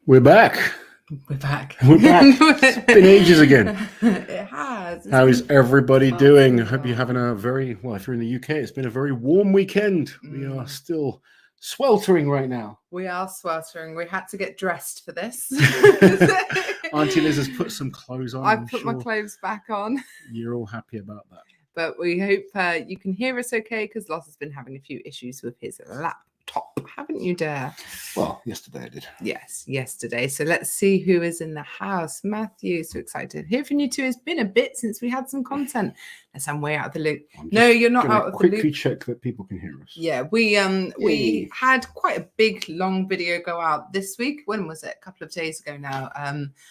We're back. We're back. We're back. It's been ages again. It has. How is everybody doing? I hope you're having a very, well, if you're in the UK, it's been a very warm weekend. We are still sweltering right now. We are sweltering. We had to get dressed for this. Auntie Liz has put some clothes on. I've put my clothes back on. You're all happy about that. But we hope you can hear us okay, because Loz has been having a few issues with his laptop, haven't you, dear? Well, yesterday I did. Yes, yesterday. So let's see who is in the house. Matthew, so excited to hear from you too. It's been a bit since we had some content. Unless I'm way out of the loop. No, you're not out of the loop. Quickly check that people can hear us. Yeah, we had quite a big long video go out this week. When was it? A couple of days ago now.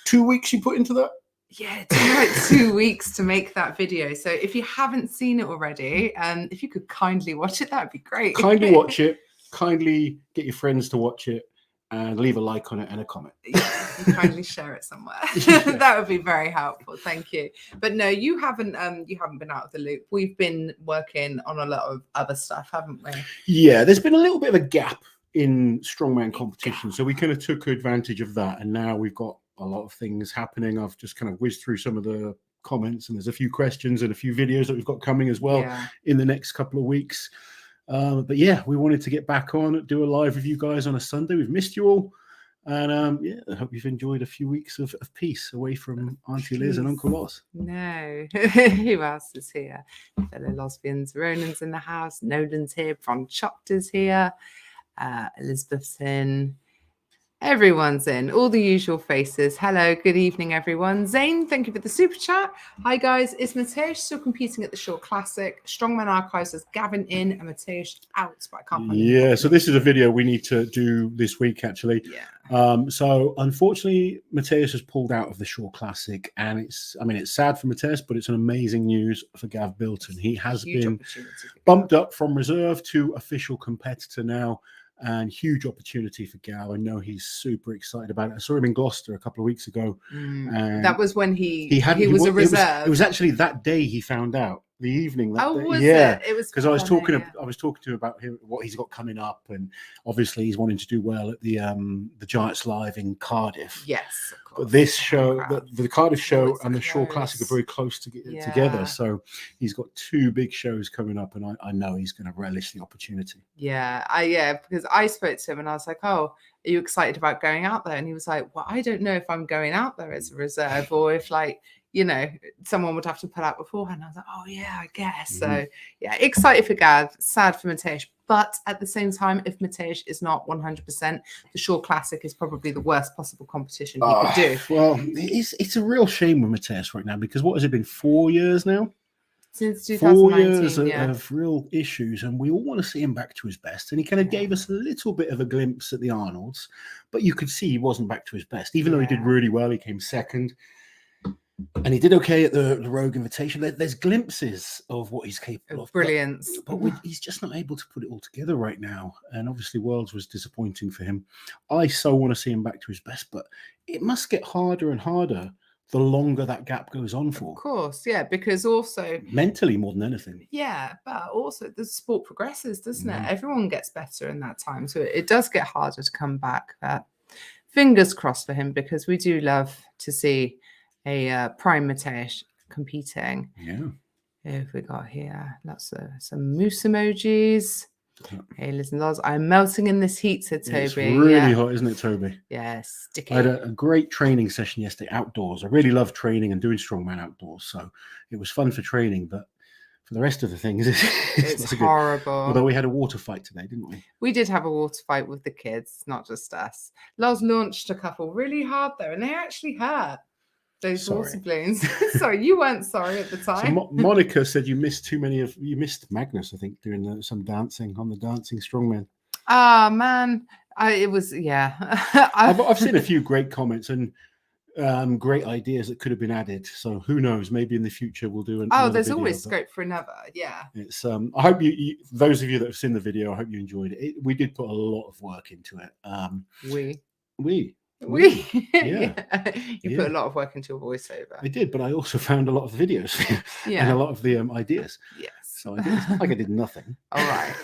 2 weeks you put into that? Yeah, it took like 2 weeks to make that video. So if you haven't seen it already, if you could kindly watch it, that would be great. Kindly watch it. Kindly get your friends to watch it and leave a like on it and a comment. Yeah, and kindly share it somewhere. That would be very helpful. Thank you. But no, you haven't been out of the loop. We've been working on a lot of other stuff, haven't we? Yeah, there's been a little bit of a gap in strongman competition. So we kind of took advantage of that. And now we've got a lot of things happening. I've just kind of whizzed through some of the comments, and there's a few questions and a few videos that we've got coming as well in the next couple of weeks. But yeah, we wanted to get back on, do a live with you guys on a Sunday. We've missed you all. And yeah, I hope you've enjoyed a few weeks of peace away from Auntie Liz and Uncle Loz. No. Who else is here? Fellow Losbians. Ronan's in the house. Nolan's here. Von Chopt is here. Elizabeth's in. Everyone's in, all the usual faces. Hello, good evening, everyone. Zane, thank you for the super chat. Hi, guys. Is Mateusz still competing at the Shore Classic? Strongman Archives has Gavin in and Mateusz out, but I can't find Yeah, so this is a video we need to do this week, actually. Yeah. So unfortunately, Mateusz has pulled out of the Shore Classic, and it's sad for Mateusz, but it's an amazing news for Gav Bilton. He has been bumped up from reserve to official competitor now. And huge opportunity for Gav. I know he's super excited about it. I saw him in Gloucester a couple of weeks ago. And that was when he was a reserve. It was actually that day he found out. The evening that day. Was yeah, it was because I was talking to him about what he's got coming up, and obviously he's wanting to do well at the Giants Live in Cardiff. Yes, of course. But this show, the Cardiff show and the Shore Classic are very close together. So he's got two big shows coming up, and I know he's going to relish the opportunity. Yeah, because I spoke to him and I was like, "Oh, are you excited about going out there?" And he was like, "Well, I don't know if I'm going out there as a reserve or if someone would have to put out beforehand." I was like, "Oh yeah, I guess." So yeah, excited for Gav, sad for Mateusz, but at the same time, if Mateusz is not 100%, the Shore Classic is probably the worst possible competition he could do. Well, it's a real shame with Mateusz right now, because what has it been, 4 years now? Since 2019, 4 years of real issues, and we all want to see him back to his best. And he kind of gave us a little bit of a glimpse at the Arnolds, but you could see he wasn't back to his best, even though he did really well. He came second. And he did okay at the Rogue Invitation. There's glimpses of what he's capable of. Brilliance. But he's just not able to put it all together right now. And obviously Worlds was disappointing for him. I so want to see him back to his best, but it must get harder and harder the longer that gap goes on for. Of course, yeah, because also... mentally more than anything. Yeah, but also the sport progresses, doesn't it? Everyone gets better in that time. So it does get harder to come back. But fingers crossed for him, because we do love to see a prime Mateusz competing. Yeah. Who have we got here? Lots of some moose emojis. Hey, listen, Loz, I'm melting in this heat, said Toby. It's really hot, isn't it, Toby? Yes. I had a great training session yesterday outdoors. I really love training and doing strongman outdoors. So it was fun for training, but for the rest of the things, it's horrible. Although we had a water fight today, didn't we? We did have a water fight with the kids, not just us. Loz launched a couple really hard there, and they actually hurt. Those water balloons. Sorry, you weren't sorry at the time. So Monica said you missed Magnus, I think, doing some dancing on the Dancing Strongman. Ah, man. It was, yeah. I've seen a few great comments and great ideas that could have been added. So who knows? Maybe in the future we'll do there's video, always scope for another. Yeah. It's I hope you those of you that have seen the video, I hope you enjoyed it. We did put a lot of work into it. You put a lot of work into a voiceover. I did, but I also found a lot of videos and a lot of the ideas. Yes. So it's not like I did nothing. All right.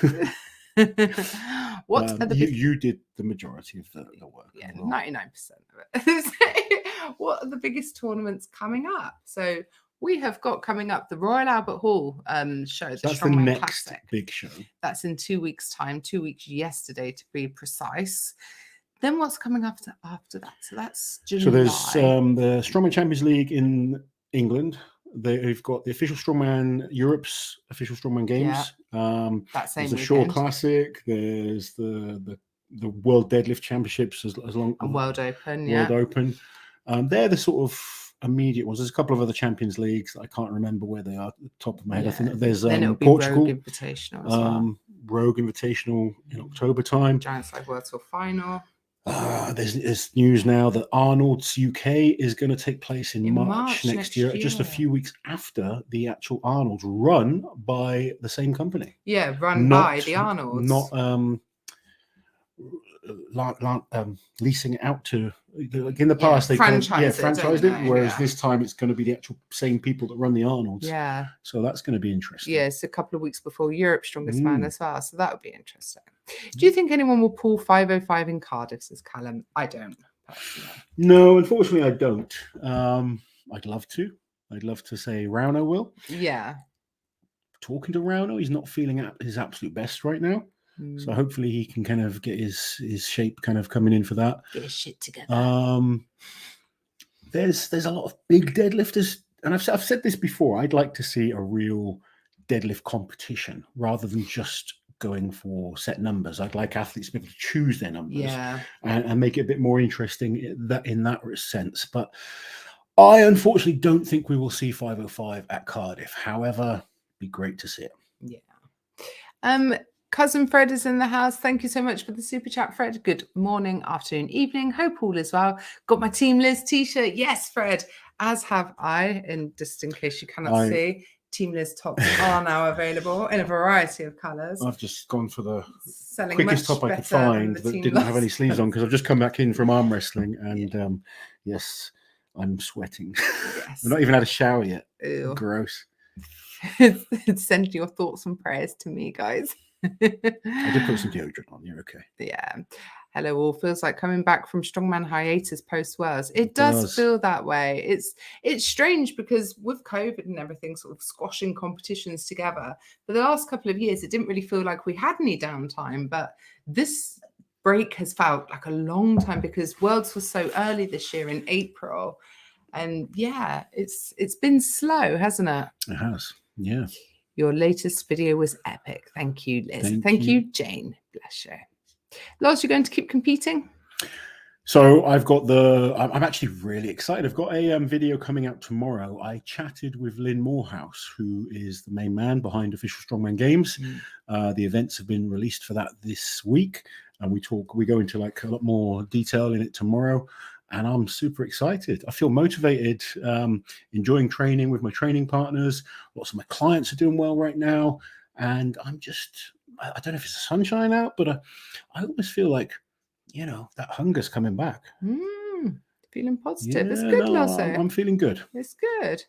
What are the you did the majority of the work. Yeah, as well. 99% of it. What are the biggest tournaments coming up? So we have got coming up the Royal Albert Hall show, the That's the Strongman next Classic. big show. That's in 2 weeks' time, 2 weeks yesterday to be precise. Then what's coming up after that? So that's July. So there's the Strongman Champions League in England. They've got the official Strongman, Europe's official Strongman Games. that same There's the weekend. Shore Classic. There's the World Deadlift Championships as long And World Open, World Open. They're the sort of immediate ones. There's a couple of other Champions Leagues that I can't remember where they are at the top of my head. I think there's then it'll be Portugal Rogue Invitational as well. Rogue Invitational in October time. Giant Side World Tour Final. There's news now that Arnold's UK is going to take place in March next year, just a few weeks after the actual Arnold's, run by the same company. Yeah, by the Arnold's. Not leasing it out to, like in the past, they franchised it, whereas this time it's going to be the actual same people that run the Arnold's. Yeah. So that's going to be interesting. Yeah, it's a couple of weeks before Europe's Strongest Man as well. So that would be interesting. Do you think anyone will pull 505 in Cardiff, says Callum? I don't, personally. No, unfortunately, I don't. I'd love to. I'd love to say Rauno will. Yeah. Talking to Rauno, he's not feeling at his absolute best right now. So hopefully he can kind of get his shape kind of coming in for that. Get his shit together. There's a lot of big deadlifters, and I've said this before. I'd like to see a real deadlift competition rather than just going for set numbers. I'd like athletes to be able to choose their numbers and make it a bit more interesting in that sense. But I unfortunately don't think we will see 505 at Cardiff. However, it'd be great to see it. Yeah. Cousin Fred is in the house. Thank you so much for the super chat, Fred. Good morning, afternoon, evening. Hope all is well. Got my Team Liz t-shirt. Yes, Fred, as have I. And just in case you cannot see, Team Liz tops are now available in a variety of colours. I've just gone for the quickest top I could find that didn't have any sleeves on because I've just come back in from arm wrestling and yes, I'm sweating. Yes. I've not even had a shower yet. Ew. Gross. Send your thoughts and prayers to me, guys. I did put some deodorant on. You're okay. Yeah. Hello all. Feels like coming back from Strongman hiatus post Worlds. It does feel that way. It's strange because with COVID and everything sort of squashing competitions together, for the last couple of years, it didn't really feel like we had any downtime. But this break has felt like a long time because Worlds was so early this year in April. And yeah, it's been slow, hasn't it? It has. Yeah. Your latest video was epic. Thank you, Liz. Thank you, Jane. Bless you. Loz, you're going to keep competing? So I've got I'm actually really excited. I've got a video coming out tomorrow. I chatted with Lynn Morehouse, who is the main man behind Official Strongman Games. The events have been released for that this week. And we go into like a lot more detail in it tomorrow. And I'm super excited. I feel motivated, enjoying training with my training partners. Lots of my clients are doing well right now. And I don't know if it's the sunshine out, but I almost feel like, that hunger's coming back. Feeling positive. It's good, Loz. I'm feeling good. It's good.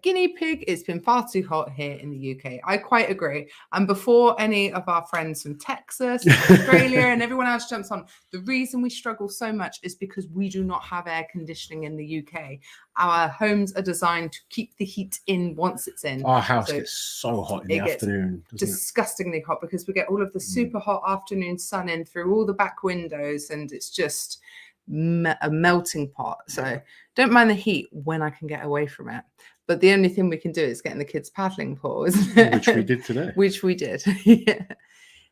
Guinea pig, it's been far too hot here in the UK. I quite agree. And before any of our friends from Texas, Australia, and everyone else jumps on, the reason we struggle so much is because we do not have air conditioning in the UK. Our homes are designed to keep the heat in once it's in. Our house gets so hot in the afternoon. Disgustingly hot because we get all of the super hot afternoon sun in through all the back windows, and it's just a melting pot. So don't mind the heat when I can get away from it. But the only thing we can do is get in the kids' paddling pool, isn't it? Which we did today. Which we did. Yeah.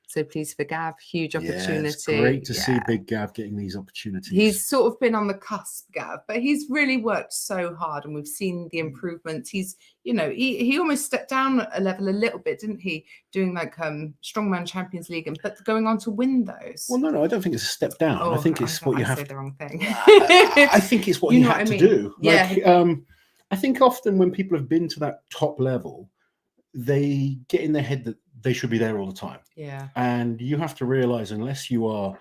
So pleased for Gav, huge opportunity. It's great to see Big Gav getting these opportunities. He's sort of been on the cusp, Gav, but he's really worked so hard, and we've seen the improvements. He's, he almost stepped down a level a little bit, didn't he? Doing like Strongman Champions League, but going on to win those. Well, no, I don't think it's a step down. I think it's what you have. Say the wrong thing. I think it's what you have to do. Yeah. I think often when people have been to that top level, they get in their head that they should be there all the time. Yeah. And you have to realize, unless you are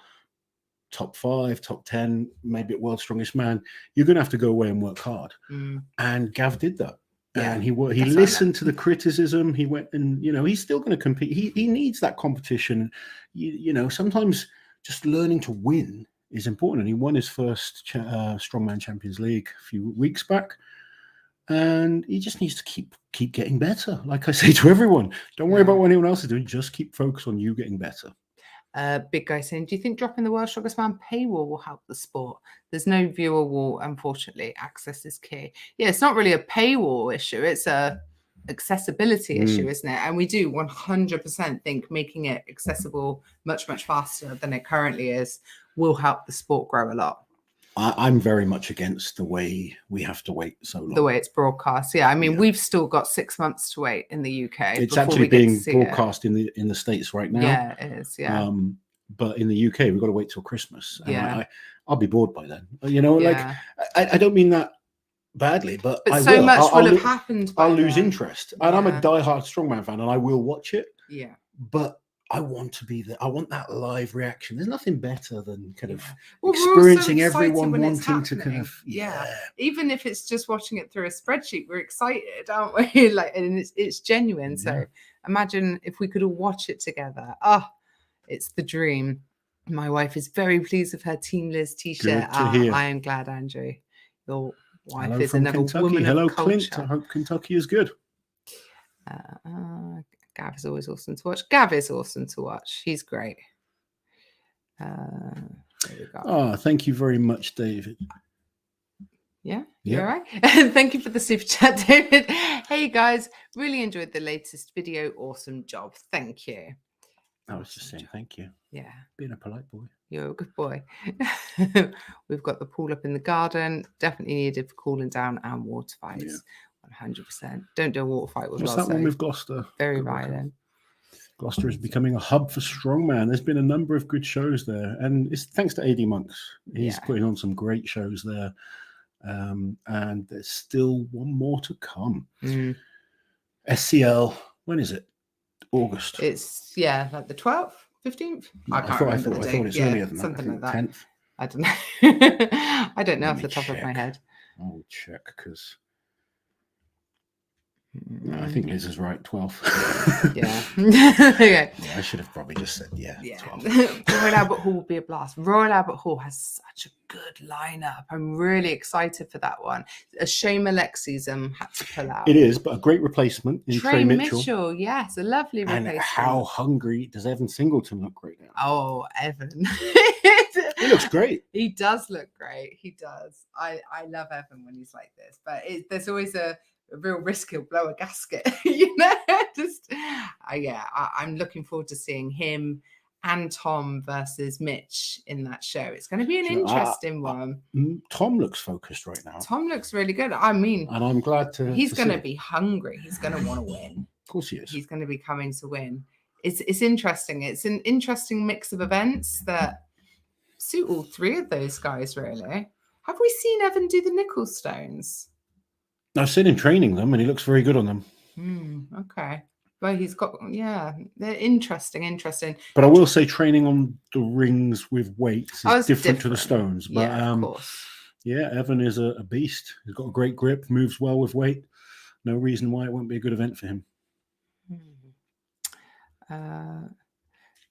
top 5, top 10, maybe at World's Strongest Man, you're going to have to go away and work hard. And Gav did that. And he listened to the criticism. He went and, he's still going to compete. He needs that competition. Sometimes just learning to win is important. And he won his first Strongman Champions League a few weeks back. And he just needs to keep getting better. Like I say to everyone, don't worry about what anyone else is doing. Just keep focused on you getting better. Big guy saying, do you think dropping the World's Strongest Man paywall will help the sport? There's no viewer wall, unfortunately. Access is key. Yeah, it's not really a paywall issue. It's a accessibility issue, isn't it? And we do 100% think making it accessible much, much faster than it currently is will help the sport grow a lot. I'm very much against the way we have to wait so long. The way it's broadcast. Yeah, I mean, we've still got 6 months to wait in the UK. It's actually being broadcast in the States right now. Yeah, it is. Yeah. But in the UK, we've got to wait till Christmas. And I'll be bored by then. Like I don't mean that badly, but I so will. much will have happened. I'll lose interest. And I'm a diehard Strongman fan, and I will watch it. Yeah. But I want to be there. I want that live reaction. There's nothing better than kind of experiencing everyone wanting to kind of Even if it's just watching it through a spreadsheet, we're excited, aren't we? And it's genuine. So imagine if we could all watch it together. It's the dream. My wife is very pleased with her Team Liz t-shirt. I am glad, Andrew. Your wife is another woman of culture. Clint. I hope Kentucky is good. Gav is always awesome to watch. Gav is awesome to watch. He's great. There we go. Thank you very much, David. Yeah, you're all right. Thank you for the super chat, David. Hey guys, really enjoyed the latest video. Awesome job. Thank you. I was just saying thank you. Yeah. Being a polite boy. You're a good boy. We've got the pool up in the garden. Definitely needed for cooling down and water fights. Yeah. 100%. Don't do a water fight with What's that one with Gloucester? Very violent. Gloucester is becoming a hub for strongman. There's been a number of good shows there, and it's thanks to AD Monks. He's putting on some great shows there, and there's still one more to come. SCL. When is it? August. It's like the 12th, 15th. I thought it's earlier than something like that. 10th. I don't know. I don't know off the top of my head. I'll check because. No, I think Liz is right. 12. Okay. I should have probably just said 12. Royal Albert Hall will be a blast. Royal Albert Hall has such a good lineup. I'm really excited for that one. A shame Alexi's had to pull out. It is, but a great replacement in Trey Mitchell. Yes, a lovely replacement. And how hungry does Evan Singleton look right now? Oh, Evan. He looks great. He does look great. He does. I love Evan when he's like this, but there's always a real risk he'll blow a gasket, I'm looking forward to seeing him and Tom versus Mitch in that show. It's going to be an interesting one. Tom looks focused right now. Tom looks really good. I mean, and I'm glad he's going to be hungry. He's going to want to win. Of course he is. He's going to be coming to win. It's interesting. It's an interesting mix of events that suit all three of those guys, really. Have we seen Evan do the nickel stones? I've seen him training them, and he looks very good on them. Okay. Well, he's got, they're interesting. But I will say training on the rings with weights is different to the stones. But, of course. Yeah, Evan is a beast. He's got a great grip, moves well with weight. No reason why it won't be a good event for him.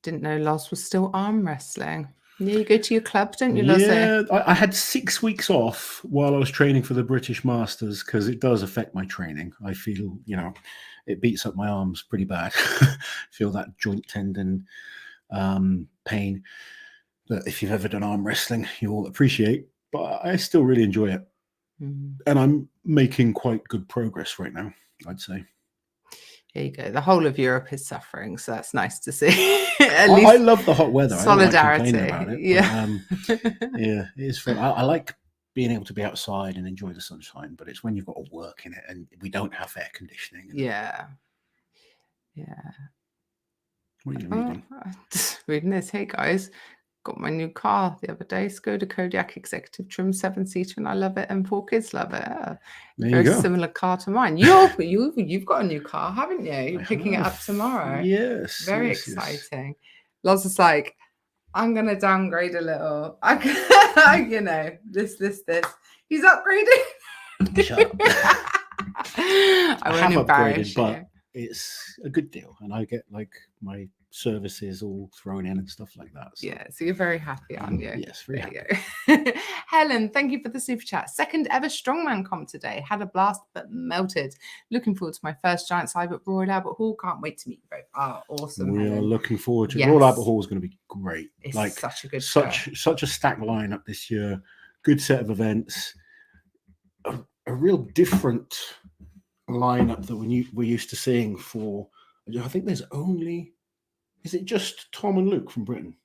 Didn't know Loz was still arm wrestling. Yeah, you go to your club, don't you, Loz? Yeah, I had 6 weeks off while I was training for the British Masters because it does affect my training. I feel, it beats up my arms pretty bad. Feel that joint tendon pain that if you've ever done arm wrestling, you'll appreciate. But I still really enjoy it. And I'm making quite good progress right now, I'd say. Here you go. The whole of Europe is suffering, so that's nice to see. I love the hot weather. Solidarity. I don't like complaining about it. Yeah, it is fun. I like being able to be outside and enjoy the sunshine, but it's when you've got to work in it and we don't have air conditioning. Yeah. What are you reading? Just reading this. Hey guys, got my new car the other day. Skoda Kodiaq Executive Trim 7-seater, and I love it, and 4 kids love it. Very similar car to mine. You've got a new car, haven't you? You're picking it up tomorrow. Yes. Very exciting. Loz is like, I'm gonna downgrade a little. This. He's upgrading. Shut up. I won't have embarrass upgraded, but you. it's a good deal, and I get like my services all thrown in and stuff like that. So. Yeah, so you're very happy, aren't you? Yes, very happy. There you go. Helen, thank you for the super chat. Second ever strongman comp today. Had a blast, but melted. Looking forward to my first giant side at Royal Albert Hall. Can't wait to meet you both. Oh, awesome. We Helen. are looking forward to Yes. Royal Albert Hall is going to be great. It's like such a good show. such a stacked lineup this year. Good set of events. A real different lineup that we're used to seeing for. I think there's only. Is it just Tom and Luke from Britain?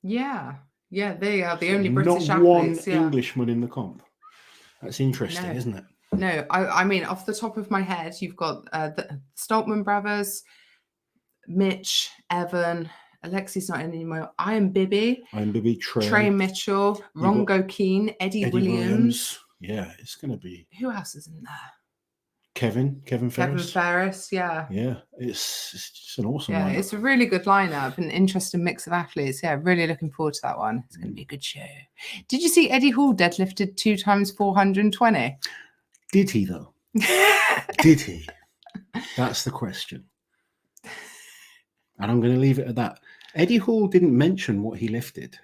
Yeah, they are the only British Not one athletes. Yeah. Englishman in the comp. That's interesting, isn't it? No, I mean, off the top of my head, you've got the Stoltman brothers, Mitch, Evan, Alexi's not in anymore. I'm Bibby, Trey Mitchell, Rongo Keane, Eddie Williams. Yeah, it's going to be. Who else is in there? Kevin Ferris. Yeah, it's just an awesome lineup. lineup. It's a really good lineup, an interesting mix of athletes. Yeah, really looking forward to that one. It's going to be a good show. Did you see Eddie Hall deadlifted 2 times 420? Did he though? Did he? That's the question. And I'm going to leave it at that. Eddie Hall didn't mention what he lifted.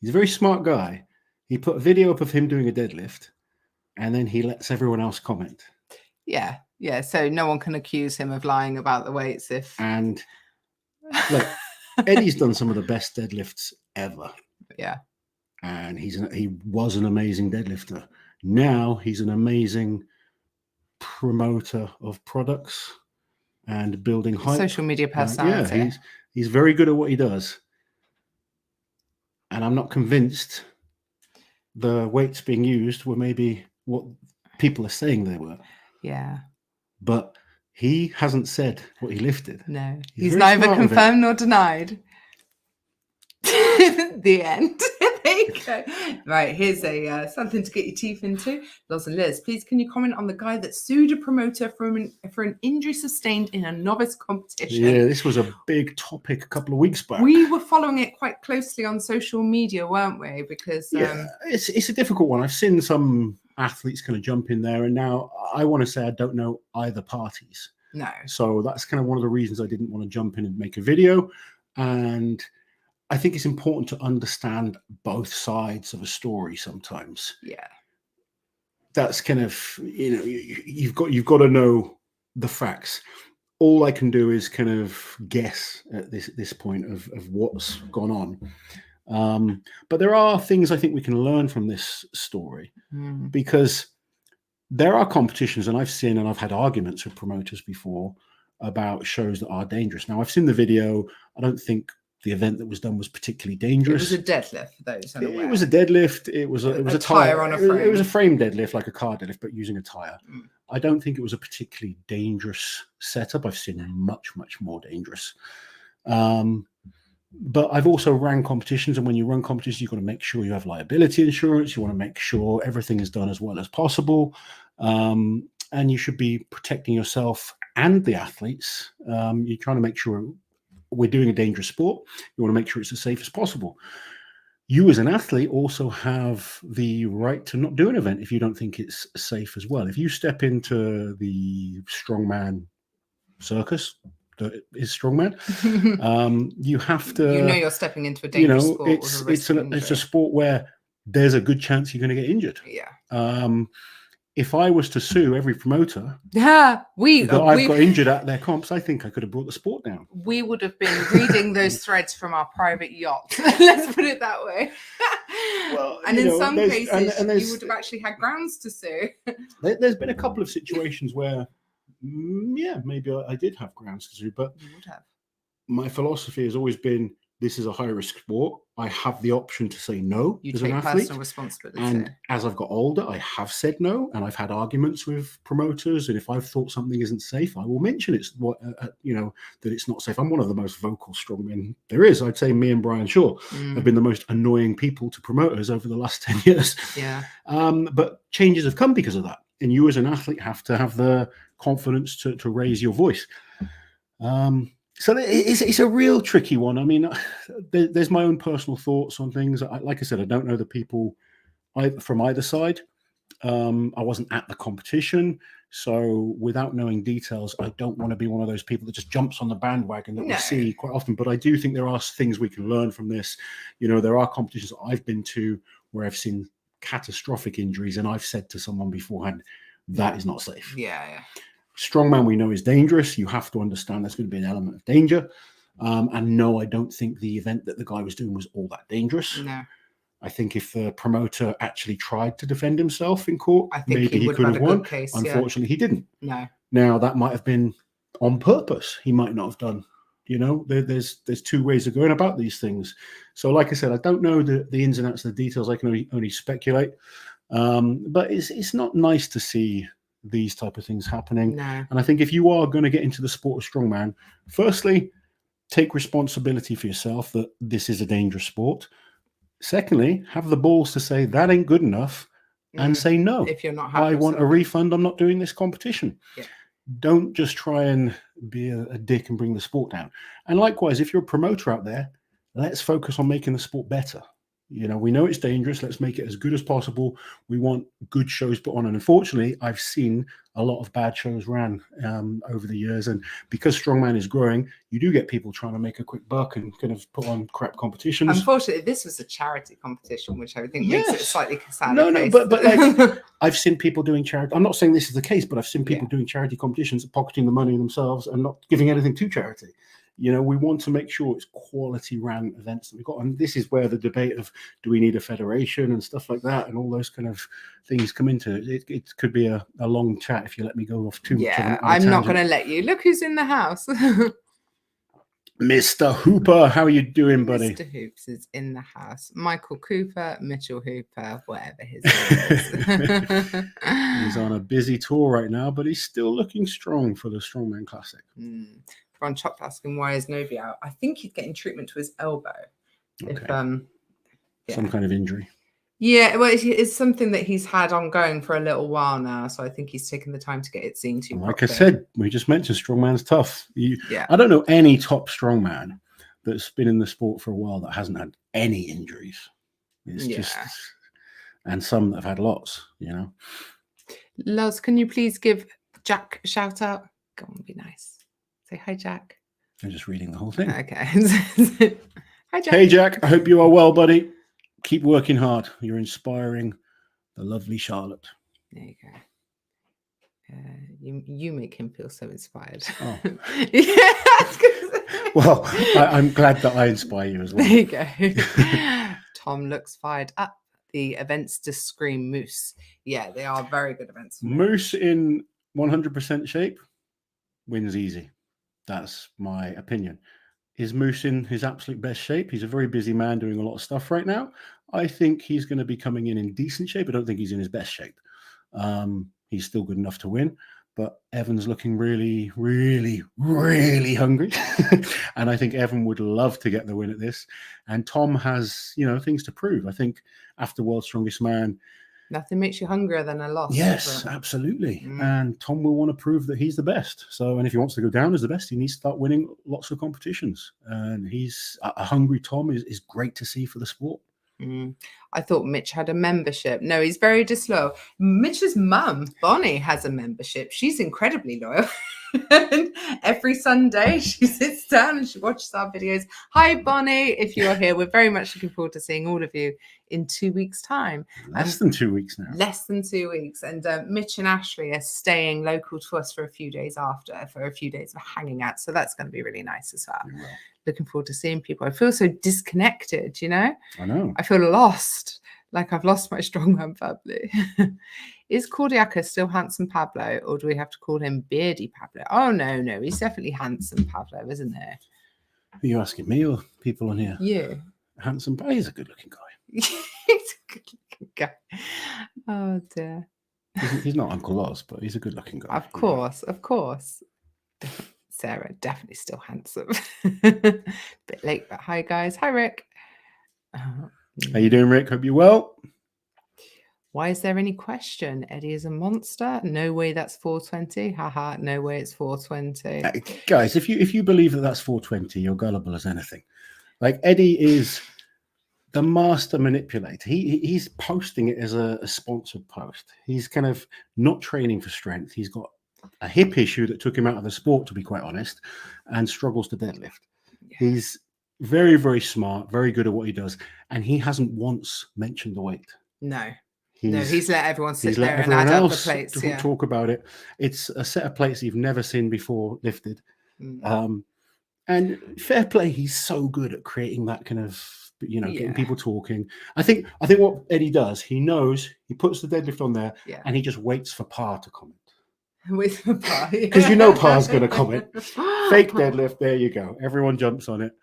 He's a very smart guy. He put a video up of him doing a deadlift, and then he lets everyone else comment. Yeah. So no one can accuse him of lying about the weights if. And look, Eddie's done some of the best deadlifts ever. Yeah. And he was an amazing deadlifter. Now he's an amazing promoter of products and building hype. Social media personality. Yeah, he's very good at what he does. And I'm not convinced the weights being used were maybe what people are saying they were. Yeah. But he hasn't said what he lifted. No. He's neither confirmed nor denied. The end. There you go. Right, here's something to get your teeth into. Loz and Liz, please can you comment on the guy that sued a promoter for an injury sustained in a novice competition? Yeah, this was a big topic a couple of weeks back. We were following it quite closely on social media, weren't we? Because it's a difficult one. I've seen some athletes kind of jump in there, and now I want to say I don't know either parties. No. So that's kind of one of the reasons I didn't want to jump in and make a video. And I think it's important to understand both sides of a story sometimes. Yeah. That's kind of, you've got to know the facts. All I can do is kind of guess at this point of what's gone on. But there are things I think we can learn from this story because there are competitions, and I've seen and I've had arguments with promoters before about shows that are dangerous. Now, I've seen the video. I don't think the event that was done was particularly dangerous. It was a deadlift for those unaware. It was a deadlift. It was a tire on a frame. It was a frame deadlift, like a car deadlift, but using a tire. I don't think it was a particularly dangerous setup. I've seen much more dangerous. But I've also ran competitions, and when you run competitions, you've got to make sure you have liability insurance. You want to make sure everything is done as well as possible, and you should be protecting yourself and the athletes. You're trying to make sure we're doing a dangerous sport. You want to make sure it's as safe as possible. You as an athlete also have the right to not do an event if you don't think it's safe as well. If you step into the strongman circus, that is strongman, you have to. You're stepping into a dangerous sport. It's a sport where there's a good chance you're going to get injured. Yeah. If I was to sue every promoter I've got injured at their comps, I think I could have brought the sport down. We would have been reading those threads from our private yacht. Let's put it that way. Well, and in some cases, you would have actually had grounds to sue. There's been a couple of situations where, maybe I did have grounds to sue, but you would have. My philosophy has always been, this is a high-risk sport. I have the option to say no as an athlete. Personal responsibility. And as I've got older, I have said no, and I've had arguments with promoters. And if I've thought something isn't safe, I will mention that it's not safe. I'm one of the most vocal strongmen there is. I'd say me and Brian Shaw have been the most annoying people to promoters over the last 10 years. Yeah. But changes have come because of that. And you as an athlete have to have the confidence to raise your voice. So it's a real tricky one. I mean, there's my own personal thoughts on things. Like I said, I don't know the people from either side. I wasn't at the competition. So without knowing details, I don't want to be one of those people that just jumps on the bandwagon that we see quite often. But I do think there are things we can learn from this. You know, there are competitions I've been to where I've seen catastrophic injuries, and I've said to someone beforehand, that is not safe. Yeah. Strongman, we know, is dangerous. You have to understand there's going to be an element of danger. And no, I don't think the event that the guy was doing was all that dangerous. No. I think if the promoter actually tried to defend himself in court, I think maybe he could have won. Case, Unfortunately, he didn't. No. Now, that might have been on purpose. He might not have done. You know, there's two ways of going about these things. So, like I said, I don't know the ins and outs of the details. I can only speculate. But it's not nice to see these type of things happening. No. And I think if you are going to get into the sport of strongman, firstly, take responsibility for yourself that this is a dangerous sport. Secondly, have the balls to say that ain't good enough and say no. If you're not happy, I want a refund. I'm not doing this competition. Yeah. Don't just try and be a dick and bring the sport down. And likewise, if you're a promoter out there, let's focus on making the sport better. You know, we know it's dangerous. Let's make it as good as possible. We want good shows put on. And unfortunately, I've seen a lot of bad shows ran over the years. And because strongman is growing, you do get people trying to make a quick buck and kind of put on crap competitions. Unfortunately, this was a charity competition, which I think makes it slightly sad. No, but like, I've seen people doing charity. I'm not saying this is the case, but I've seen people doing charity competitions, pocketing the money themselves and not giving anything to charity. You know, we want to make sure it's quality ran events that we've got. And this is where the debate of do we need a federation and stuff like that and all those kind of things come into it. It could be a long chat if you let me go off too much. Yeah, I'm not going to let you. Look who's in the house. Mr. Hooper, how are you doing, buddy? Mr. Hoops is in the house. Michael Cooper, Mitchell Hooper, whatever his name is. He's on a busy tour right now, but he's still looking strong for the Strongman Classic. Ron Chop asking why is Novi out. I think he's getting treatment to his elbow. Okay. If, some kind of injury. Yeah, well, it's something that he's had ongoing for a little while now. So I think he's taken the time to get it seen to. Like I said, we just mentioned strongman's tough. I don't know any top strongman that's been in the sport for a while that hasn't had any injuries. It's just, and some that have had lots, you know. Loz, can you please give Jack a shout out? Go on, be nice. Say hi, Jack. I'm just reading the whole thing. Okay. Hi, Jack. Hey, Jack. I hope you are well, buddy. Keep working hard. You're inspiring the lovely Charlotte. There you go. You make him feel so inspired. Oh. Well, I'm glad that I inspire you as well. There you go. Tom looks fired up. The events to scream Moose. Yeah, they are very good events. Moose in 100% shape wins easy. That's my opinion. Is Moose in his absolute best shape? He's a very busy man doing a lot of stuff right now. I think he's going to be coming in decent shape. I don't think he's in his best shape. He's still good enough to win, but Evan's looking really, really, really hungry. And I think Evan would love to get the win at this. And Tom has, things to prove. I think after World's Strongest Man, nothing makes you hungrier than a loss. Yes, absolutely. And Tom will want to prove that he's the best. So, and if he wants to go down as the best, he needs to start winning lots of competitions. And he's a hungry Tom is great to see for the sport. I thought Mitch had a membership. No, he's very disloyal. Mitch's mum, Bonnie, has a membership. She's incredibly loyal. And every Sunday she sits down and she watches our videos. Hi, Bonnie. If you are here, we're very much looking forward to seeing all of you in 2 weeks' time. Less than 2 weeks now. Less than 2 weeks. And Mitch and Ashley are staying local to us for a few days for a few days of hanging out. So that's going to be really nice as well. Yeah. Looking forward to seeing people. I feel so disconnected, I know. I feel lost, like I've lost my strongman family. Is Cordiaca still handsome Pablo, or do we have to call him beardy Pablo? Oh, no. He's definitely handsome Pablo, isn't there? Are you asking me or people on here? Yeah. Handsome Pablo, he's a good-looking guy. He's a good-looking guy. Oh, dear. He's not Uncle Loz, but he's a good-looking guy. Of course. Sarah, definitely still handsome. Bit late, but hi, guys. Hi, Rick. How you doing, Rick? Hope you're well. Why is there any question? Eddie is a monster. No way that's 420. Haha, no way it's 420. Guys, if you believe that that's 420, you're gullible as anything. Like, Eddie is the master manipulator. He's posting it as a sponsored post. He's kind of not training for strength. He's got a hip issue that took him out of the sport, to be quite honest, and struggles to deadlift. Yeah. He's very, very smart, very good at what he does, and he hasn't once mentioned the weight. No. He's let everyone sit there and add up the plates. Talk about it. It's a set of plates you've never seen before lifted. And fair play, he's so good at creating that kind of, getting people talking. I think what Eddie does, he knows, he puts the deadlift on there, and he just waits for Pa to comment. With Pa, because Pa's going to comment. Fake deadlift, there you go. Everyone jumps on it.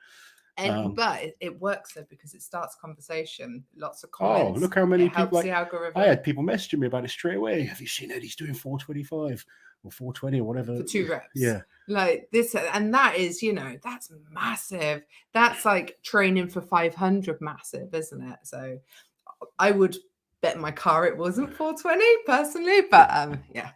But it works though, because it starts conversation. Lots of comments. Oh, look how many people! The algorithm. I had people messaging me about it straight away. Have you seen Eddie's doing 425 or 420 or whatever for 2 reps? Yeah, like this, and that is, that's massive. That's like training for 500, massive, isn't it? So I would bet my car it wasn't 420 personally, but yeah.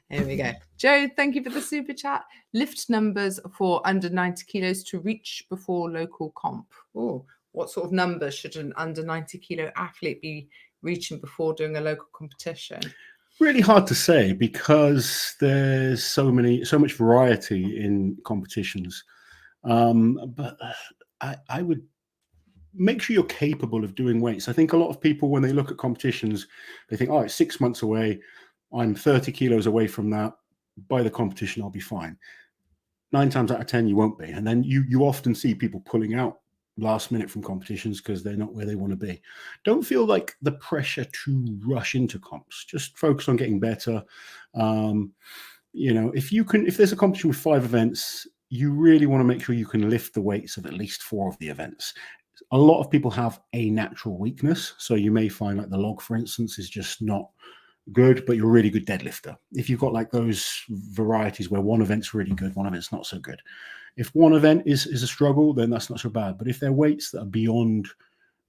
Here we go. Joe, thank you for the super chat. Lift numbers for under 90 kilos to reach before local comp. Oh, what sort of numbers should an under 90 kilo athlete be reaching before doing a local competition? Really hard to say, because there's so much variety in competitions. But I would make sure you're capable of doing weights. I think a lot of people, when they look at competitions, they think, it's 6 months away. I'm 30 kilos away from that. By the competition, I'll be fine. 9 times out of 10, you won't be. And then you often see people pulling out last minute from competitions because they're not where they want to be. Don't feel like the pressure to rush into comps. Just focus on getting better. If there's a competition with 5 events, you really want to make sure you can lift the weights of at least 4 of the events. A lot of people have a natural weakness. So you may find like the log, for instance, is just not good, but you're a really good deadlifter. If you've got like those varieties where one event's really good, one event's not so good. If one event is a struggle, then that's not so bad. But if they're weights that are beyond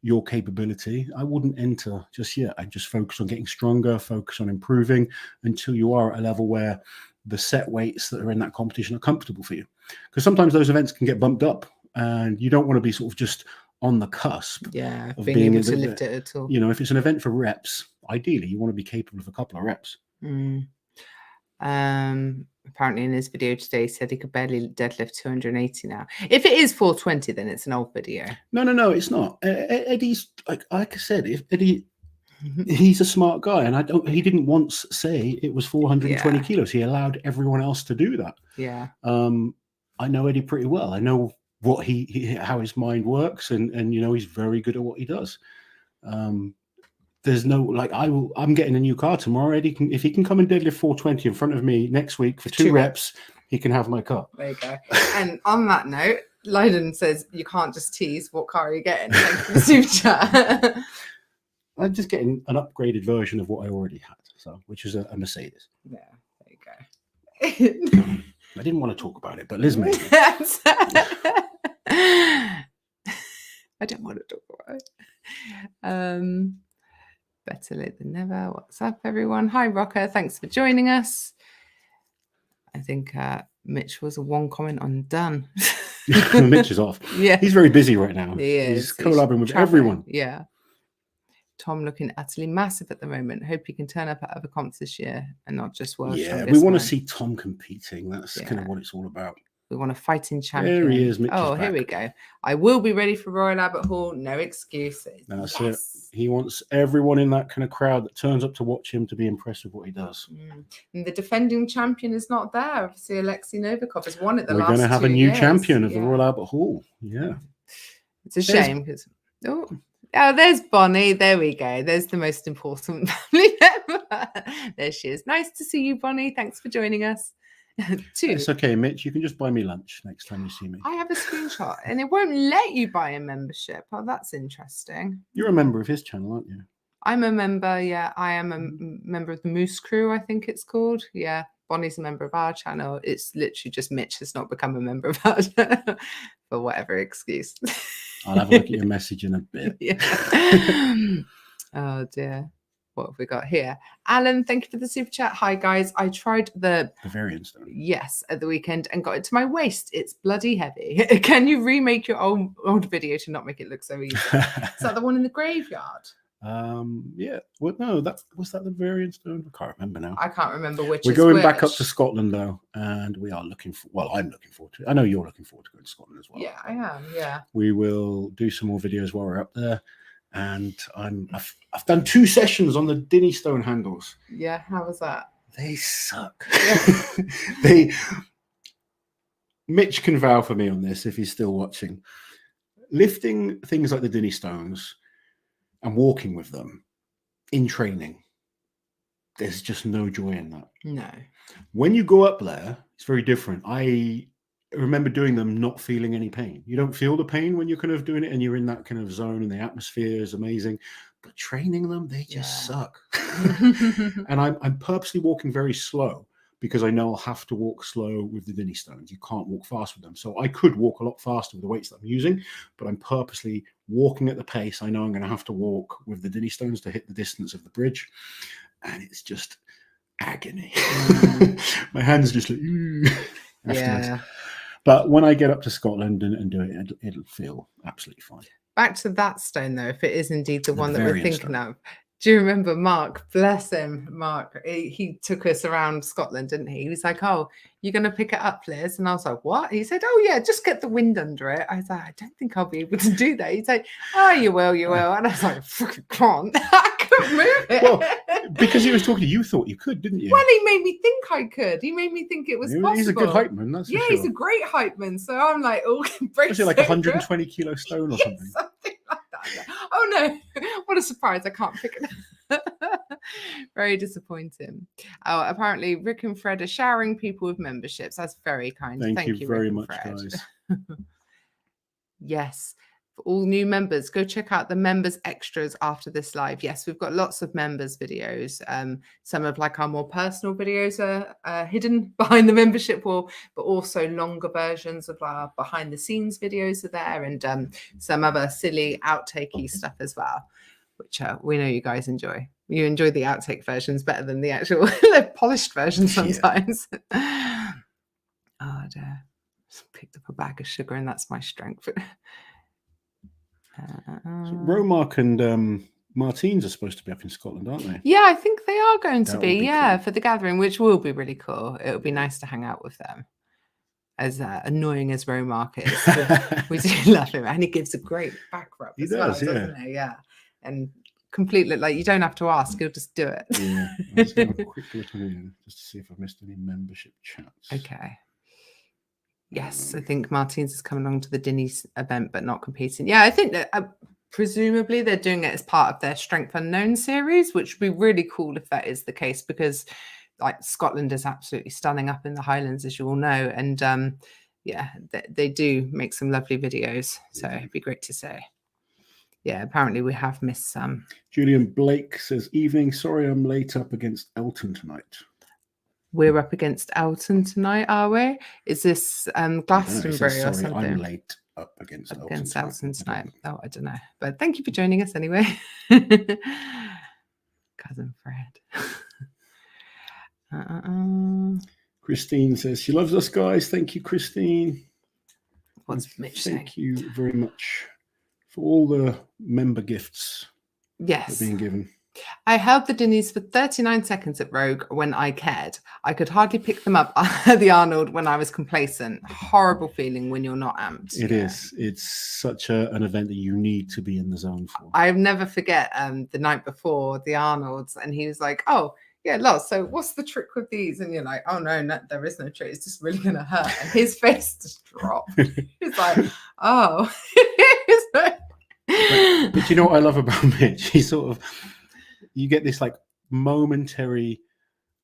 your capability, I wouldn't enter just yet. I'd just focus on getting stronger, focus on improving until you are at a level where the set weights that are in that competition are comfortable for you. Because sometimes those events can get bumped up, and you don't want to be sort of just on the cusp. Yeah, of being able to lift it at all. If it's an event for reps, ideally you want to be capable of a couple of reps. Apparently in his video today, he said he could barely deadlift 280 now. If it is 420, then it's an old video. No, it's not. Eddie's like I said, if Eddie, he's a smart guy, and he didn't once say it was 420 kilos. He allowed everyone else to do that. Yeah. I know Eddie pretty well. I know what how his mind works, and he's very good at what he does. There's no I'm getting a new car tomorrow. Eddie if he can come and deadlift 420 in front of me next week for 2 reps, he can have my car. There you go. And on that note, Lyden says you can't just tease what car are you getting. Thank you for the super chat. I'm just getting an upgraded version of what I already had, which is a Mercedes. Yeah, there you go. I didn't want to talk about it, but Liz made it. I don't want to talk about it. Better late than never. What's up, everyone? Hi, Rocker. Thanks for joining us. I think Mitch was a 1 comment on done. Mitch is off. Yeah. He's very busy right now. He is. He's collabing with everyone. Yeah. Tom looking utterly massive at the moment. Hope he can turn up at other comps this year and not just world. Yeah, we want to see Tom competing. That's kind of what it's all about. We want a fighting champion. There he is. Mitch is here we go. I will be ready for Royal Albert Hall. No excuses. That's it. He wants everyone in that kind of crowd that turns up to watch him to be impressed with what he does. And the defending champion is not there. Obviously, Alexei Novikov has won it the last 2 years. We're going to have a new champion of the Royal Albert Hall. Yeah. It's a shame because... Oh, there's Bonnie. There we go. There's the most important family member. There she is. Nice to see you, Bonnie. Thanks for joining us. 2. It's okay, Mitch. You can just buy me lunch next time you see me. I have a screenshot and it won't let you buy a membership. Oh, that's interesting. You're a member of his channel, aren't you? I'm a member. Yeah, I am a member of the Moose Crew, I think it's called. Yeah, Bonnie's a member of our channel. It's literally just Mitch has not become a member of our channel for whatever excuse. I'll have a look at your message in a bit. Yeah. Oh, dear. What have we got here? Alan, thank you for the super chat. Hi guys, I tried the Bavarian stone. Yes, at the weekend and got it to my waist. It's bloody heavy. Can you remake your old video to not make it look so easy? Is that the one in the graveyard? Yeah. Well, no, that was that the Bavarian stone. I can't remember now. I can't remember which. We're going back up to Scotland though, and we are looking for. Well, I'm looking forward to it. I know you're looking forward to going to Scotland as well. Yeah, I am. Yeah. We will do some more videos while we're up there. And I've done 2 sessions on the Dinny Stone handles. Yeah, how was that? They suck. Yeah. Mitch can vouch for me on this if he's still watching. Lifting things like the Dinny Stones and walking with them in training, there's just no joy in that. No. When you go up there, it's very different. I remember doing them not feeling any pain. You don't feel the pain when you're kind of doing it and you're in that kind of zone and the atmosphere is amazing. But training them, they just suck. And I'm purposely walking very slow because I know I'll have to walk slow with the Dinny Stones. You can't walk fast with them. So I could walk a lot faster with the weights that I'm using, but I'm purposely walking at the pace I know I'm going to have to walk with the Dinny Stones to hit the distance of the bridge. And it's just agony. My hands just like, yeah. But when I get up to Scotland and do it, it'll feel absolutely fine. Back to that stone, though, if it is indeed the one that we're thinking of. Do you remember Mark? Bless him, Mark. He took us around Scotland, didn't he? He was like, "Oh, you're going to pick it up, Liz?" And I was like, "What?" He said, "Oh, yeah, just get the wind under it." I was like, "I don't think I'll be able to do that." He'd say, "Oh, you will, you will." And I was like, "Fucking can't." I couldn't move it. Well, because he was talking, you thought you could, didn't you? Well, he made me think I could. He made me think it was possible. He's a good hype man, that's for sure. He's a great hype man. So I'm like, oh, was it like 120 kilo stone or something? Something like that. Oh no, what a surprise. I can't pick it up. Very disappointing. Oh, apparently Rick and Fred are showering people with memberships. That's very kind. Thank you very much, Fred. guys. Yes. For all new members, go check out the members extras after this live. Yes, we've got lots of members videos. Some of like our more personal videos are hidden behind the membership wall, but also longer versions of our behind the scenes videos are there, and some other silly outtakey stuff as well, which we know you guys enjoy. You enjoy the outtake versions better than the actual polished version sometimes. Yeah. Oh dear. Just picked up a bag of sugar and that's my strength. So Romark and Martins are supposed to be up in Scotland, aren't they? Yeah, I think they are going to be. Cool. For the gathering, which will be really cool. It'll be nice to hang out with them. As annoying as Romark is, we do love him, and he gives a great back rub. He does, doesn't he? Yeah, and completely like you don't have to ask; he'll just do it. Yeah, let's have a quick look in just to see if I've missed any membership chats. Okay. Yes, I think Martins is coming along to the Dinny's event, but not competing. Yeah, I think that presumably they're doing it as part of their Strength Unknown series, which would be really cool if that is the case, because like Scotland is absolutely stunning up in the Highlands, as you all know. And yeah, they do make some lovely videos. So it'd be great to see. Yeah, apparently we have missed some. Julian Blake says, evening, sorry I'm late up against Elton tonight. We're up against Elton tonight, are we? Is this Glastonbury or something? I'm late up against Elton tonight. Oh, I don't know. But thank you for joining us anyway. Cousin Fred. Christine says she loves us, guys. Thank you, Christine. What's Mitch saying? Thank you very much for all the member gifts. Yes. That are being given. I held the Dinnies for 39 seconds at Rogue when I cared. I could hardly pick them up at the Arnold when I was complacent. Horrible feeling when you're not amped. It is. It's such an event that you need to be in the zone for. I'll never forget the night before the Arnolds, and he was like, oh, yeah, Loz, so what's the trick with these? And you're like, oh, no, there is no trick. It's just really going to hurt. And his face just dropped. He's like, oh. But you know what I love about Mitch? He sort of... You get this like momentary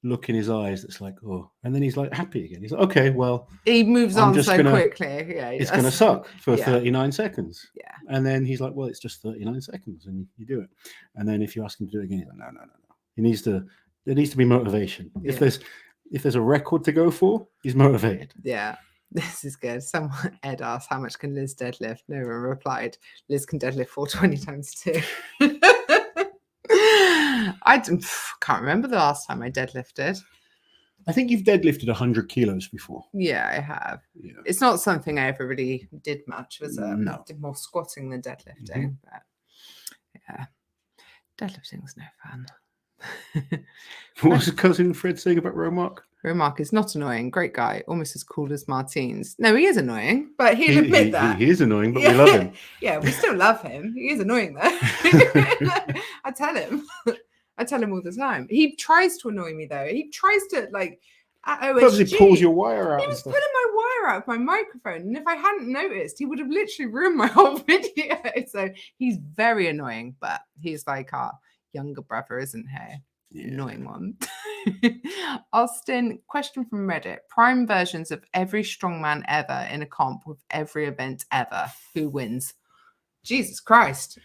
look in his eyes that's like, oh, and then he's like happy again. He's like, okay, well, he moves on so quickly. Yeah, it's going to suck for 39 seconds. Yeah. And then he's like, well, it's just 39 seconds and you do it. And then if you ask him to do it again, he's like, no. There needs to be motivation. Yeah. If there's a record to go for, he's motivated. Yeah. This is good. Someone, Ed asked, how much can Liz deadlift? No one replied, Liz can deadlift 420 times 2. can't remember the last time I deadlifted. I think you've deadlifted 100 kilos before. Yeah, I have. Yeah. It's not something I ever really did much, was it? No. I did more squatting than deadlifting, but yeah, deadlifting's no fun. What was cousin Fred saying about Romark? Romark is not annoying. Great guy, almost as cool as Martins. No, he is annoying, but he'd admit that. He is annoying, but we love him. Yeah, we still love him. He is annoying though. I tell him all the time. He tries to annoy me though. He tries to like at OSG. He pulls your wire out. He was pulling my wire out of my microphone, and if I hadn't noticed, he would have literally ruined my whole video. So he's very annoying, but he's like our younger brother, isn't he? Yeah. Annoying one. Austin, question from Reddit. Prime versions of every strongman ever in a comp with every event ever. Who wins? Jesus Christ.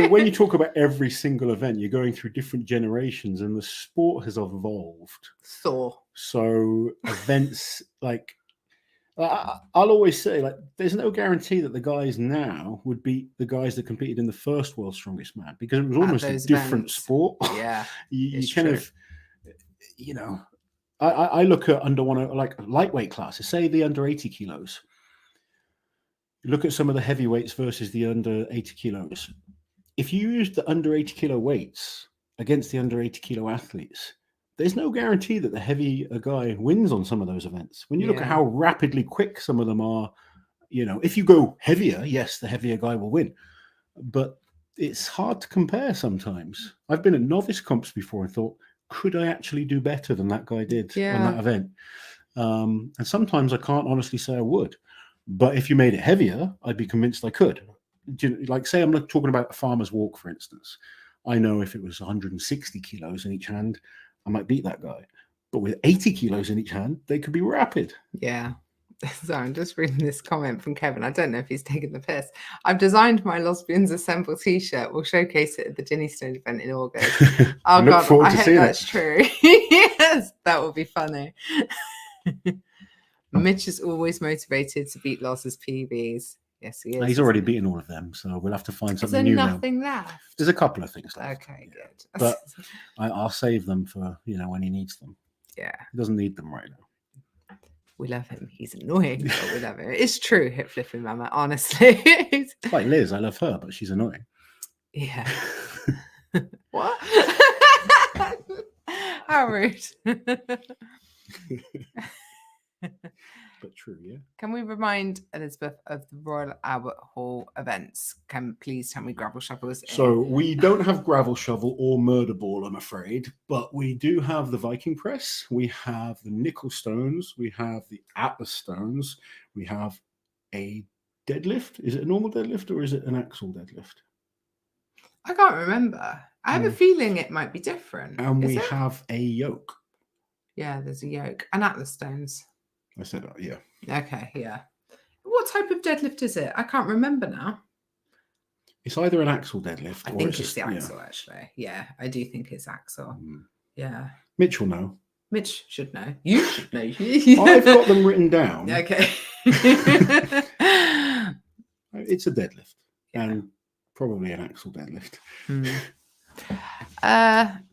When you talk about every single event, you're going through different generations and the sport has evolved. So events like I'll always say, like, there's no guarantee that the guys now would beat the guys that competed in the first World's Strongest Man, because it was almost a different sport. Yeah, you kind of, I look at like lightweight classes, say the under 80 kilos. You look at some of the heavyweights versus the under 80 kilos. If you use the under 80 kilo weights against the under 80 kilo athletes, there's no guarantee that the heavier guy wins on some of those events. When you look at how rapidly quick some of them are, if you go heavier, yes, the heavier guy will win. But it's hard to compare sometimes. I've been at novice comps before and thought, could I actually do better than that guy did on that event? And sometimes I can't honestly say I would. But if you made it heavier, I'd be convinced I could. Like, say I'm talking about a farmer's walk, for instance. I know if it was 160 kilos in each hand, I might beat that guy. But with 80 kilos in each hand, they could be rapid. Yeah. So I'm just reading this comment from Kevin. I don't know if he's taking the piss. I've designed my Lesbians Assemble t-shirt. We'll showcase it at the Ginny Stone event in August. Oh, God. I hope that's true. Yes, that will be funny. Mitch is always motivated to beat Loz's PBs. Yes, he is. He's already beaten all of them, so we'll have to find something new. There's nothing left. There's a couple of things left. Okay, good. But I'll save them for, when he needs them. Yeah. He doesn't need them right now. We love him. He's annoying, but we love him. It's true, hip flipping mama, honestly. Like Liz, I love her, but she's annoying. Yeah. What? How rude. But true, yeah. Can we remind Elizabeth of the Royal Albert Hall events? Please tell me gravel shovels. So we don't have gravel shovel or murder ball, I'm afraid, but we do have the Viking press. We have the nickel stones. We have the Atlas stones. We have a deadlift. Is it a normal deadlift or is it an axle deadlift? I can't remember. I have a feeling it might be different. And we have a yoke. Yeah, there's a yoke. And Atlas stones. I said that, yeah. Okay, yeah. What type of deadlift is it? I can't remember now. It's either an axle deadlift I think it's the axle, actually. Yeah, I do think it's axle. Yeah. Mitch will know. Mitch should know. You should know. I've got them written down. Okay. It's a deadlift and probably an axle deadlift.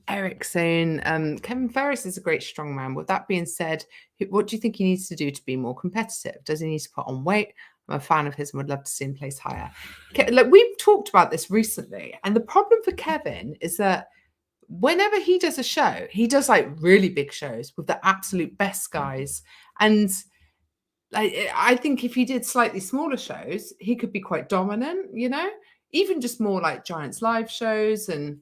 Eric saying, Kevin Ferris is a great strongman. With that being said, what do you think he needs to do to be more competitive? Does he need to put on weight? I'm a fan of his and would love to see him place higher. Like, we've talked about this recently, and the problem for Kevin is that whenever he does a show, he does like really big shows with the absolute best guys. And I think if he did slightly smaller shows, he could be quite dominant, even just more like Giants live shows and,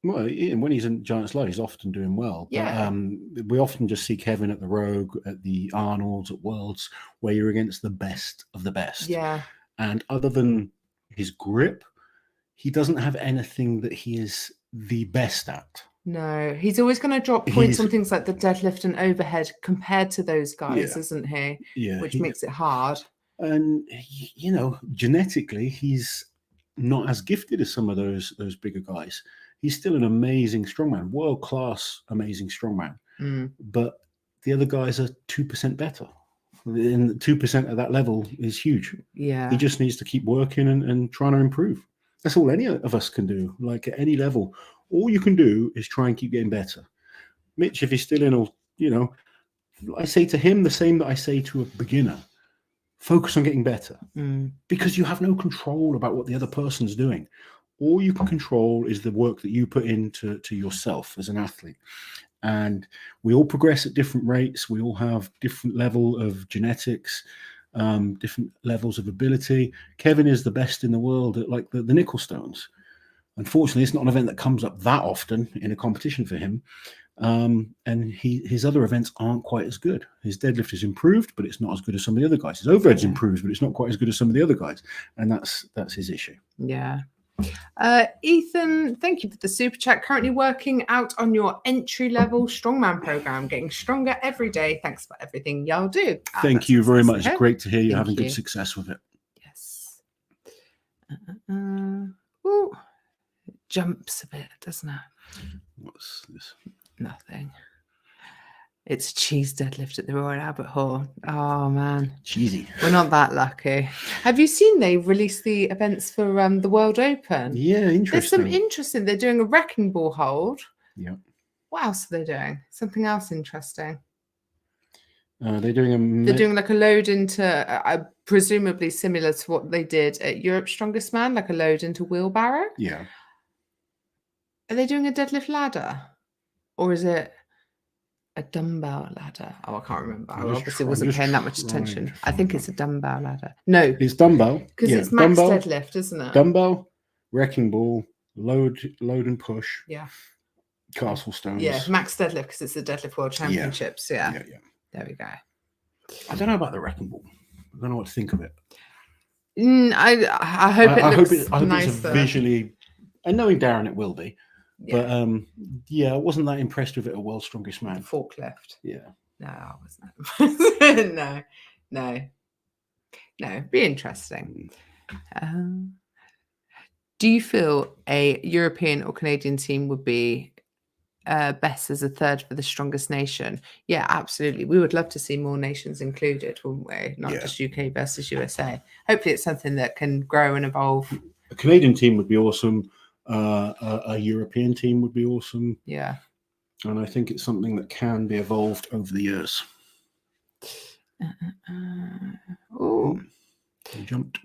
Well, when he's in Giants Live, he's often doing well. Yeah. But we often just see Kevin at the Rogue, at the Arnolds, at Worlds, where you're against the best of the best. Yeah. And other than his grip, he doesn't have anything that he is the best at. No, he's always going to drop points on things like the deadlift and overhead compared to those guys, isn't he? Yeah. Which makes it hard. And, genetically, he's not as gifted as some of those bigger guys. He's still an amazing strongman, world-class amazing strongman. But the other guys are 2% better. And 2% at that level is huge. Yeah. He just needs to keep working and trying to improve. That's all any of us can do. Like at any level, all you can do is try and keep getting better. Mitch, if he's still in, or I say to him the same that I say to a beginner: focus on getting better, because you have no control about what the other person's doing. All you can control is the work that you put into yourself as an athlete. And we all progress at different rates. We all have different level of genetics, different levels of ability. Kevin is the best in the world at like the nickel stones. Unfortunately, it's not an event that comes up that often in a competition for him. And his other events aren't quite as good. His deadlift is improved, but it's not as good as some of the other guys. His overhead's improved, but it's not quite as good as some of the other guys. And that's his issue. Yeah. Ethan, thank you for the super chat. Currently working out on your entry-level strongman program, getting stronger every day. Thanks for everything y'all do. Thank you very much. Great to hear you're having good success with it. Yes. Ooh. It jumps a bit, doesn't it? What's this? Nothing. It's a cheese deadlift at the Royal Albert Hall. Oh man, cheesy. We're not that lucky. Have you seen they released the events for the World Open? Yeah, interesting. There's some interesting. They're doing a wrecking ball hold. Yeah. What else are they doing? Something else interesting. They're doing like a load into presumably similar to what they did at Europe's Strongest Man, like a load into wheelbarrow. Yeah. Are they doing a deadlift ladder, or is it a dumbbell ladder? Oh, I can't remember. I obviously wasn't paying that much attention. I think it's a dumbbell ladder. No, it's dumbbell because it's max deadlift, isn't it? Dumbbell, wrecking ball, load and push. Yeah. Castle stones. Yeah, max deadlift because it's the Deadlift World Championships. Yeah. There we go. I don't know about the wrecking ball. I don't know what to think of it. I hope it looks I hope nicer. It's a visually, and knowing Darren, it will be. Yeah. But I wasn't that impressed with it at World's Strongest Man. Forklift. Yeah. No, I wasn't. No. Be interesting. Do you feel a European or Canadian team would be best as a third for the strongest nation? Yeah, absolutely. We would love to see more nations included, wouldn't we? Not just UK versus USA. Hopefully it's something that can grow and evolve. A Canadian team would be awesome. A European team would be awesome. Yeah. And I think it's something that can be evolved over the years. Oh, he jumped.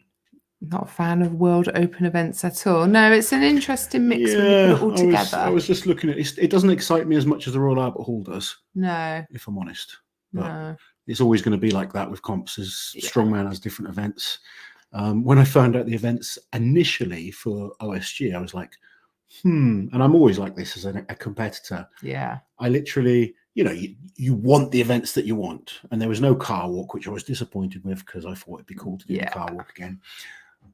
Not a fan of World Open events at all. No, it's an interesting mix when you put it all together. I was just looking at it. It doesn't excite me as much as the Royal Albert Hall does. No. If I'm honest. But no. It's always going to be like that with comps. Strongman has different events. When I found out the events initially for OSG, I was like, and I'm always like this as a competitor. Yeah. I literally, you want the events that you want. And there was no car walk, which I was disappointed with because I thought it'd be cool to do the car walk again.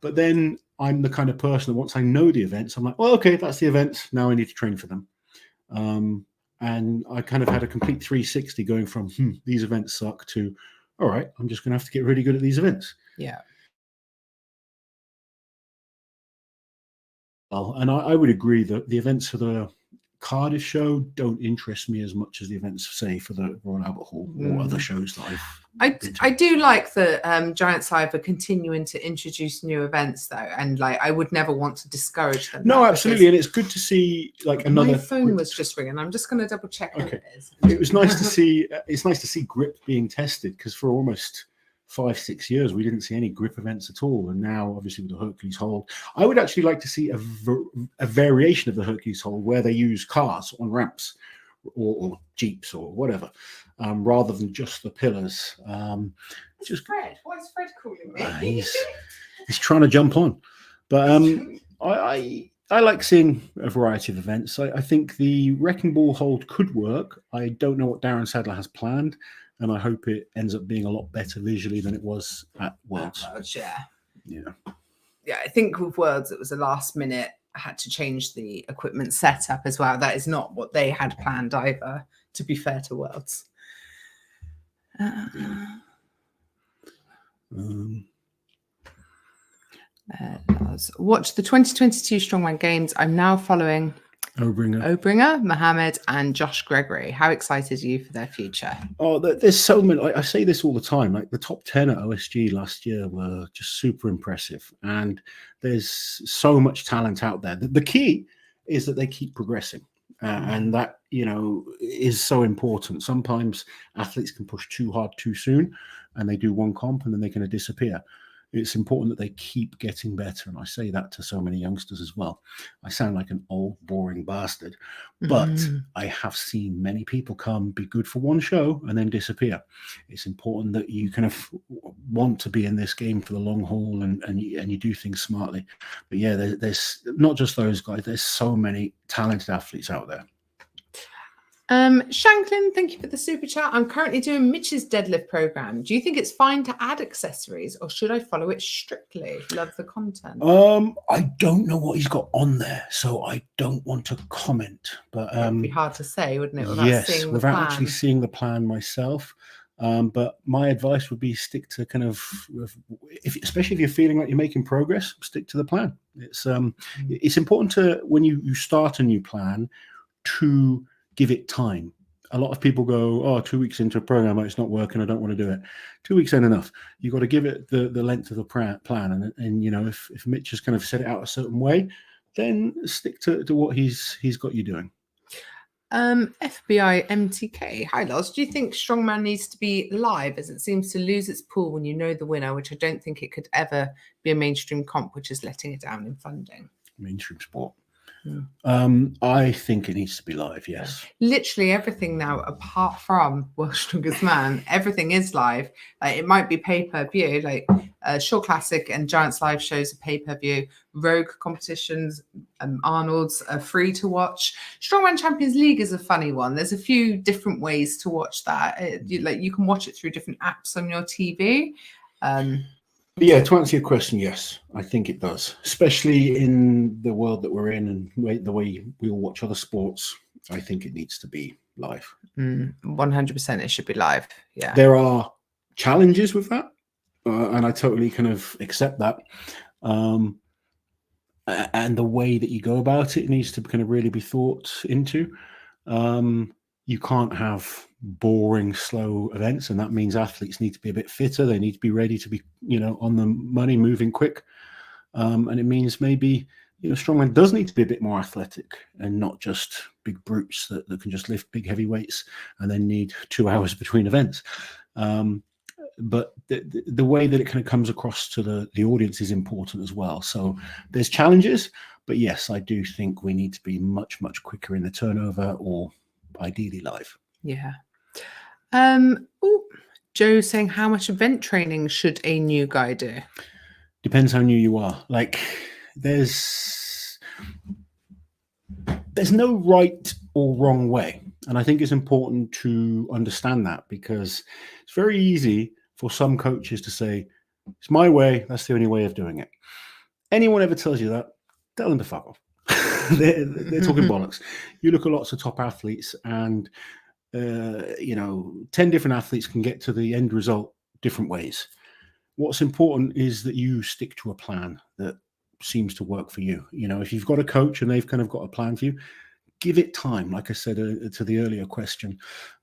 But then I'm the kind of person that once I know the events, I'm like, well, okay, that's the events. Now I need to train for them. And I kind of had a complete 360 going from, these events suck to, all right, I'm just going to have to get really good at these events. Yeah. Well, and I would agree that the events for the Cardiff show don't interest me as much as the events, say, for the Royal Albert Hall or other shows that I do like that Giant Cyber continuing to introduce new events, though, and I would never want to discourage them. No, absolutely, and it's good to see another. My phone was just ringing. I'm just going to double check what it is. It was nice to see. It's nice to see grip being tested because for almost 5-6 years we didn't see any grip events at all, and now obviously with the Hercules hold, I would actually like to see a variation of the Hercules hold where they use cars on ramps or jeeps or whatever, rather than just the pillars. Just Fred. Why is Fred calling me? He's trying to jump on, but I like seeing a variety of events. I think the wrecking ball hold could work. I don't know what Darren Sadler has planned. And I hope it ends up being a lot better visually than it was at Worlds. Yeah, I think with Worlds, it was a last minute. I had to change the equipment setup as well. That is not what they had planned either, to be fair to Worlds. Watch the 2022 Strongman Games. I'm now following Obringer, Mohammed and Josh Gregory. How excited are you for their future? Oh, there's so many. I say this all the time. Like the top 10 at OSG last year were just super impressive. And there's so much talent out there. The key is that they keep progressing. And that, is so important. Sometimes athletes can push too hard too soon and they do one comp and then they're going to disappear. It's important that they keep getting better. And I say that to so many youngsters as well. I sound like an old, boring bastard, but I have seen many people come, be good for one show and then disappear. It's important that you kind of want to be in this game for the long haul and you do things smartly. But yeah, there's not just those guys. There's so many talented athletes out there. Shanklin, thank you for the super chat. I'm currently doing Mitch's deadlift program. Do you think it's fine to add accessories or should I follow it strictly? Love the content. I don't know what he's got on there, so I don't want to comment. But it'd be hard to say, wouldn't it? Without actually seeing the plan myself. But my advice would be stick to kind of, especially if you're feeling like you're making progress, stick to the plan. It's important to, when you start a new plan, to give it time. A lot of people go, 2 weeks into a program, it's not working, I don't want to do it. 2 weeks ain't enough. You've got to give it the length of the plan. And if Mitch has kind of set it out a certain way, then stick to what he's got you doing. FBI MTK. Hi, Loz. Do you think Strongman needs to be live as it seems to lose its pull when you know the winner, which I don't think it could ever be a mainstream comp, which is letting it down in funding? Mainstream sport. I think it needs to be live, yes. Literally everything now, apart from World's Strongest Man, everything is live. It might be pay-per-view, like Shore Classic and Giants live shows are pay-per-view. Rogue competitions, Arnold's are free to watch. Strongman Champions League is a funny one. There's a few different ways to watch that. You can watch it through different apps on your TV. Yeah, to answer your question, yes, I think it does, especially in the world that we're in and the way we all watch other sports. I think it needs to be live. 100% it should be live. Yeah. There are challenges with that, and I totally kind of accept that. And the way that you go about it needs to kind of really be thought into. You can't have boring, slow events, and that means athletes need to be a bit fitter. They need to be ready to be, on the money, moving quick. And it means maybe, Strongman does need to be a bit more athletic and not just big brutes that can just lift big heavy weights and then need 2 hours between events. But the way that it kind of comes across to the audience is important as well. So there's challenges, but yes, I do think we need to be much, much quicker in the turnover, or ideally live. Yeah. Joe saying, how much event training should a new guy do? Depends how new you are. Like there's no right or wrong way. And I think it's important to understand that, because it's very easy for some coaches to say, it's my way, that's the only way of doing it. Anyone ever tells you that, tell them to fuck off. they're talking bollocks. You look at lots of top athletes and 10 different athletes can get to the end result different ways. What's important is that you stick to a plan that seems to work for you. If you've got a coach and they've kind of got a plan for you, give it time. Like I said to the earlier question,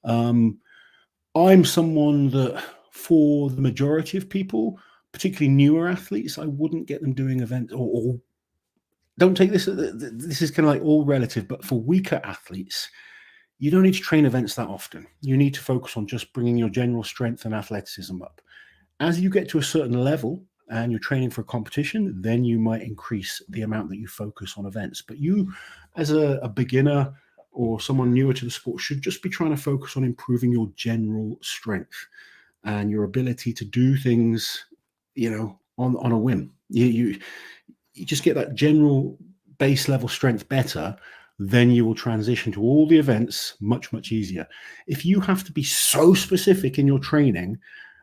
I'm someone that for the majority of people, particularly newer athletes, I wouldn't get them doing events or don't take this. This is kind of like all relative, but for weaker athletes, you don't need to train events that often. You need to focus on just bringing your general strength and athleticism up. As you get to a certain level and you're training for a competition, then you might increase the amount that you focus on events. But you, as a beginner or someone newer to the sport, should just be trying to focus on improving your general strength and your ability to do things, on a whim. You just get that general base level strength better, then you will transition to all the events much, much easier. If you have to be so specific in your training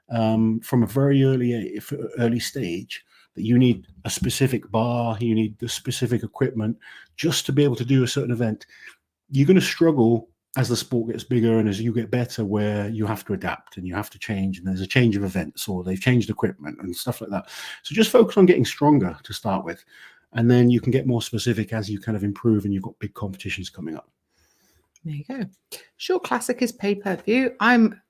from a very early stage that you need a specific bar, you need the specific equipment just to be able to do a certain event, you're going to struggle as the sport gets bigger and as you get better, where you have to adapt and you have to change, and there's a change of events or they've changed equipment and stuff like that. So just focus on getting stronger to start with. And then you can get more specific as you kind of improve and you've got big competitions coming up. There you go. Short Classic is pay-per-view. I'm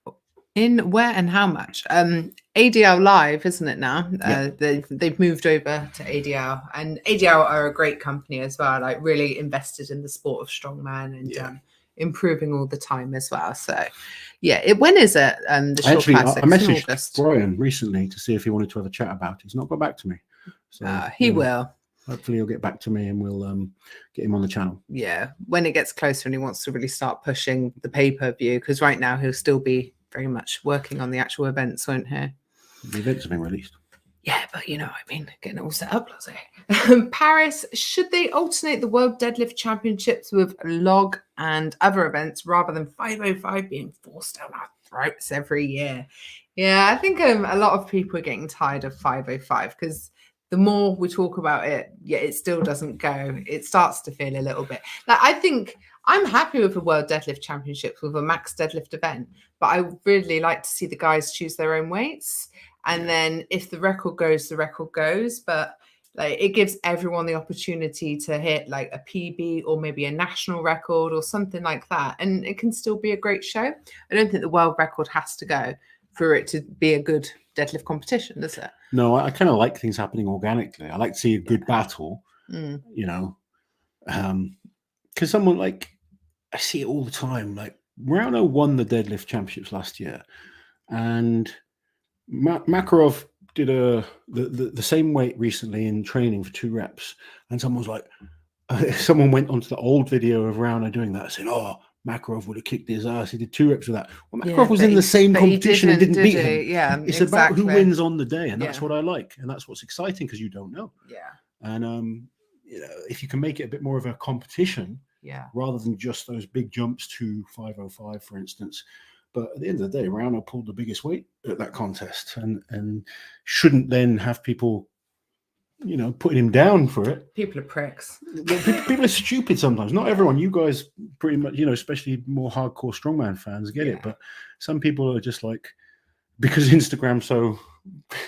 in where and how much? ADL Live, isn't it now? Yeah. They've moved over to ADL, and ADL are a great company as well, like really invested in the sport of strongman and improving all the time as well. So yeah, when is it? The Short Classic? I messaged Brian recently to see if he wanted to have a chat about it. He's not got back to me. So he will. Hopefully he'll get back to me and we'll get him on the channel. Yeah, when it gets closer and he wants to really start pushing the pay-per-view, because right now he'll still be very much working on the actual events, won't he? The events have been released. Yeah, but you know what I mean, getting it all set up, Loz. Paris, should they alternate the World Deadlift Championships with log and other events rather than 505 being forced down our throats every year? Yeah, I think a lot of people are getting tired of 505 because the more we talk about it, it still doesn't go. It starts to feel a little bit like, I think I'm happy with the World Deadlift Championships with a max deadlift event, but I really like to see the guys choose their own weights. And then if the record goes, the record goes. But like, it gives everyone the opportunity to hit like a PB or maybe a national record or something like that. And it can still be a great show. I don't think the world record has to go for it to be a good deadlift competition, does it? No, I kind of like things happening organically. I like to see a good battle, you know, because someone like, I see it all the time. Like Rauno won the deadlift championships last year, and Makarov did the same weight recently in training for 2 reps, and someone was like, someone went onto the old video of Rauno doing that, saying, "Oh, Makarov would have kicked his ass. He did 2 reps with that." Well, Makarov was in the same competition and didn't beat him. Yeah, it's about who wins on the day, and that's what I like, and that's what's exciting because you don't know. Yeah, and you know, if you can make it a bit more of a competition, rather than just those big jumps to 505, for instance. But at the end of the day, Rauno pulled the biggest weight at that contest, and shouldn't then have people, you know, putting him down for it. People are pricks. People are stupid sometimes. Not everyone. You guys pretty much, you know, especially more hardcore strongman fans get it. But some people are just like, because Instagram's so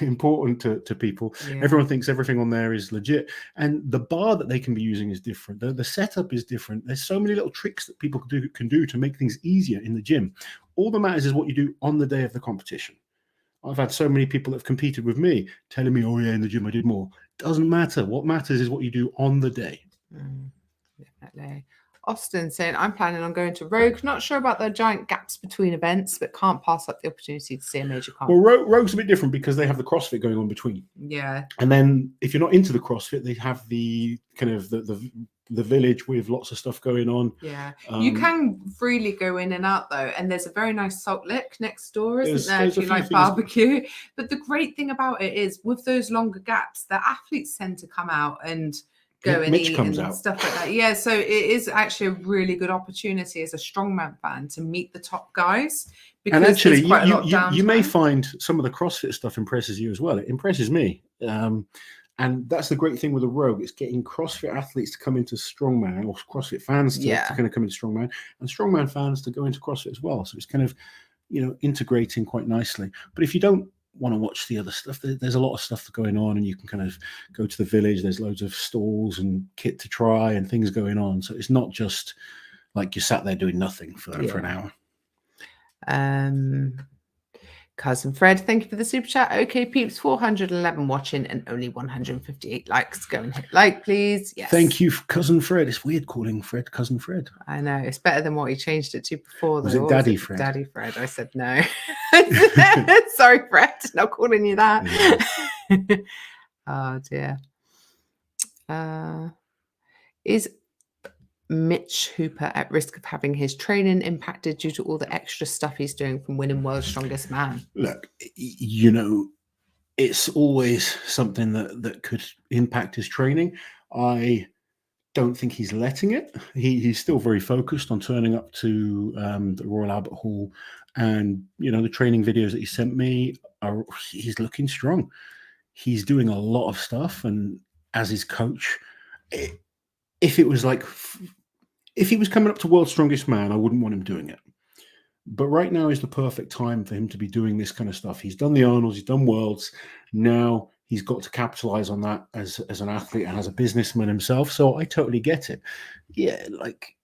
important to people, everyone thinks everything on there is legit. And the bar that they can be using is different. The setup is different. There's so many little tricks that people can do to make things easier in the gym. All that matters is what you do on the day of the competition. I've had so many people that have competed with me telling me, "Oh yeah, in the gym I did more." Doesn't matter. What matters is what you do on the day. Definitely. Austin saying, "I'm planning on going to Rogue. Not sure about the giant gaps between events, but can't pass up the opportunity to see a major comp." Well, Rogue's a bit different because they have the CrossFit going on between. Yeah. And then if you're not into the CrossFit, they have the kind of the village with lots of stuff going on. Yeah. You can freely go in and out though. And there's a very nice salt lick next door, isn't there? If you like barbecue. But the great thing about it is with those longer gaps, the athletes tend to come out and go and Mitch eat comes and out. stuff like that. Yeah, so it is actually a really good opportunity as a strongman fan to meet the top guys. Because and actually, you may time. find some of the CrossFit stuff impresses you as well. It impresses me. And that's the great thing with a Rogue. It's getting CrossFit athletes to come into strongman, or CrossFit fans to kind of come into strongman, and strongman fans to go into CrossFit as well. So it's kind of, you know, integrating quite nicely. But if you don't want to watch the other stuff, there's a lot of stuff going on, and you can kind of go to the village. There's loads of stalls and kit to try and things going on. So it's not just like you sat there doing nothing for an hour. Cousin Fred, thank you for the super chat. Okay, peeps, 411 watching and only 158 likes. Go and hit like, please. Yes. Thank you, Cousin Fred. It's weird calling Fred Cousin Fred. I know. It's better than what he changed it to before. Was it Daddy Fred? Daddy Fred. I said no. Sorry, Fred. Not calling you that. Yeah. Oh, dear. Is Mitch Hooper at risk of having his training impacted due to all the extra stuff he's doing from winning World's Strongest Man? Look, you know, it's always something that could impact his training. I don't think he's letting it. He's still very focused on turning up to the Royal Albert Hall, and you know, the training videos that he sent me he's looking strong. He's doing a lot of stuff, and as his coach, if it was like, if he was coming up to World's Strongest Man, I wouldn't want him doing it. But right now is the perfect time for him to be doing this kind of stuff. He's done the Arnolds, he's done Worlds. Now He's got to capitalize on that as an athlete and as a businessman himself. So I totally get it. Yeah, like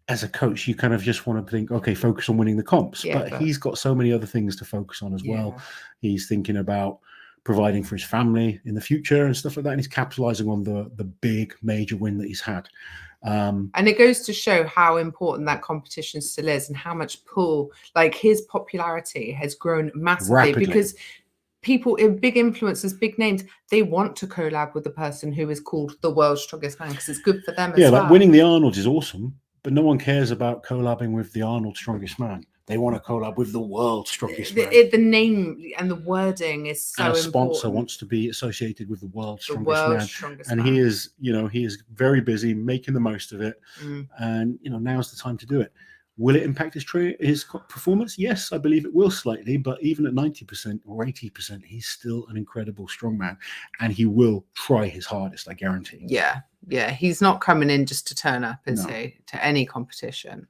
as a coach, you kind of just want to think, okay, focus on winning the comps. Yeah, but he's got so many other things to focus on as well. He's thinking about providing for his family in the future and stuff like that. And he's capitalizing on the big major win that he's had. And it goes to show how important that competition still is and how much pull, like his popularity has grown massively Rapidly. because people, big influencers, big names, they want to collab with the person who is called the world's strongest man because it's good for them as well. Yeah, like winning the Arnold is awesome, but no one cares about collabing with the Arnold strongest man. They want to collab with the world's strongest man. The name and the wording is so and a important. sponsor wants to be associated with the world's strongest man. And he is, he is very busy making the most of it. And, now's the time to do it. Will it impact his performance? Yes, I believe it will slightly, but even at 90% or 80%, he's still an incredible strongman, and he will try his hardest, I guarantee. Yeah, he's not coming in just to turn up, is he, to any competition.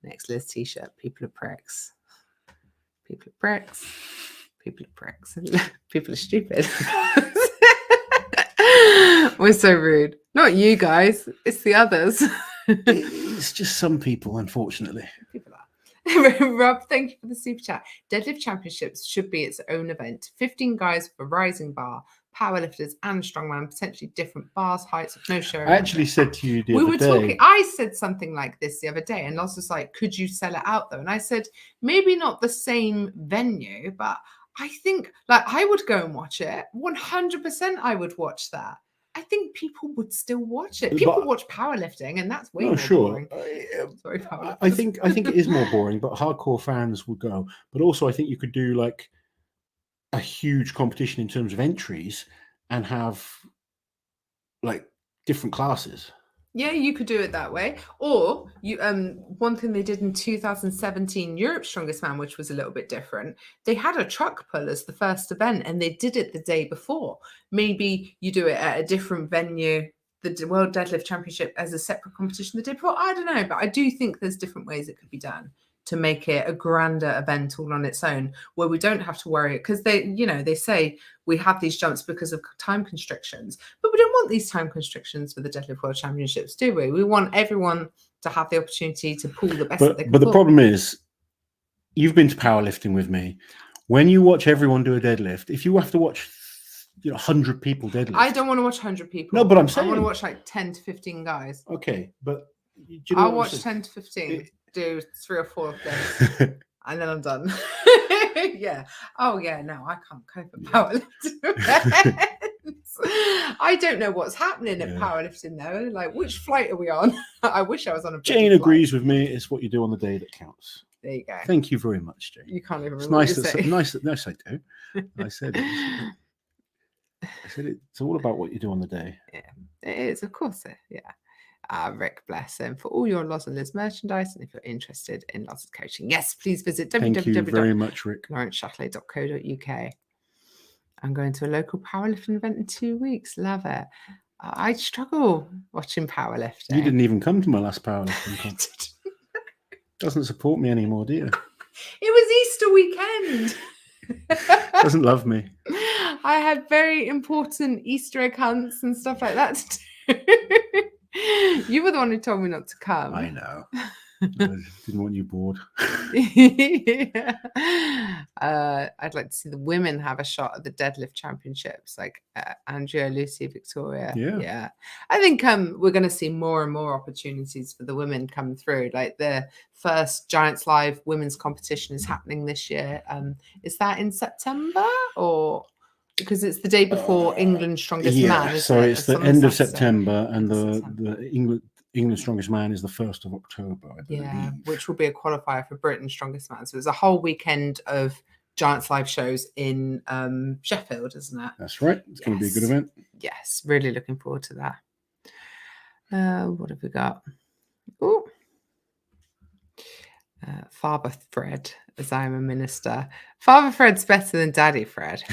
Next Liz t-shirt, people are pricks. People are pricks. People are pricks. People are stupid. We're so rude. Not you guys, it's the others. It's just some people, unfortunately. People are. Rob, thank you for the super chat. Deadlift Championships should be its own event. 15 guys for rising bar, powerlifters and strongman, potentially different bars, heights, of no show. I actually said to you the other day. Talking. I said something like this the other day, and Loz was like, "Could you sell it out though?" And I said, maybe not the same venue, but I think like I would go and watch it. 100%, I would watch that. I think people would still watch it. People watch powerlifting, and that's way more boring. Sorry, I think it is more boring, but hardcore fans would go. But also, I think you could do like a huge competition in terms of entries and have like different classes. Yeah, you could do it that way. Or you one thing they did in 2017 Europe's Strongest Man, which was a little bit different, they had a truck pull as the first event and they did it the day before. Maybe you do it at a different venue, the World Deadlift Championship as a separate competition the day before. I don't know, but I do think there's different ways it could be done to make it a grander event all on its own, where we don't have to worry, because they say we have these jumps because of time constrictions, but we don't want these time constrictions for the Deadlift World Championships, do we? We want everyone to have the opportunity to pull the best that they can But the pull. problem is, you've been to powerlifting with me. When you watch everyone do a deadlift, if you have to watch 100 people deadlift, I don't want to watch 100 people. No, but I'm saying I want to watch like 10 to 15 guys. Okay, but I'll watch 10 to 15. Do 3 or 4 of them and then I'm done. Yeah. Oh yeah, no, I can't cope with powerlifting. I don't know what's happening at powerlifting though. Like, which flight are we on? I wish I was on a Jane agrees with me. It's what you do on the day that counts. There you go. Thank you very much, Jane. You can't even it's remember. Nice I do. I said it's all about what you do on the day. Yeah, it is, of course. Yeah. Rick, bless him, for all your Loz and Liz merchandise. And if you're interested in Loz's coaching, yes, please visit www.laurenceshahlaei.co.uk. I'm going to a local powerlifting event in 2 weeks. Love it. I struggle watching powerlifting. You didn't even come to my last powerlifting contest. Doesn't support me anymore, do you? It was Easter weekend. Doesn't love me. I had very important Easter egg hunts and stuff like that to do. You were the one who told me not to come. I know. I didn't want you bored. Yeah. I'd like to see the women have a shot at the deadlift championships, like Andrea, Lucy, Victoria. Yeah. I think we're going to see more and more opportunities for the women come through. Like the first Giants Live women's competition is happening this year. Is that in September or? Because it's the day before England's Strongest Man. So it's the end of September, and the England's Strongest Man is the 1st of October, I believe. Yeah, which will be a qualifier for Britain's Strongest Man. So it's a whole weekend of Giants Live shows in Sheffield, isn't it? That's right. It's going to be a good event. Yes, really looking forward to that. What have we got? Oh. Father Fred, as I am a minister. Father Fred's better than Daddy Fred.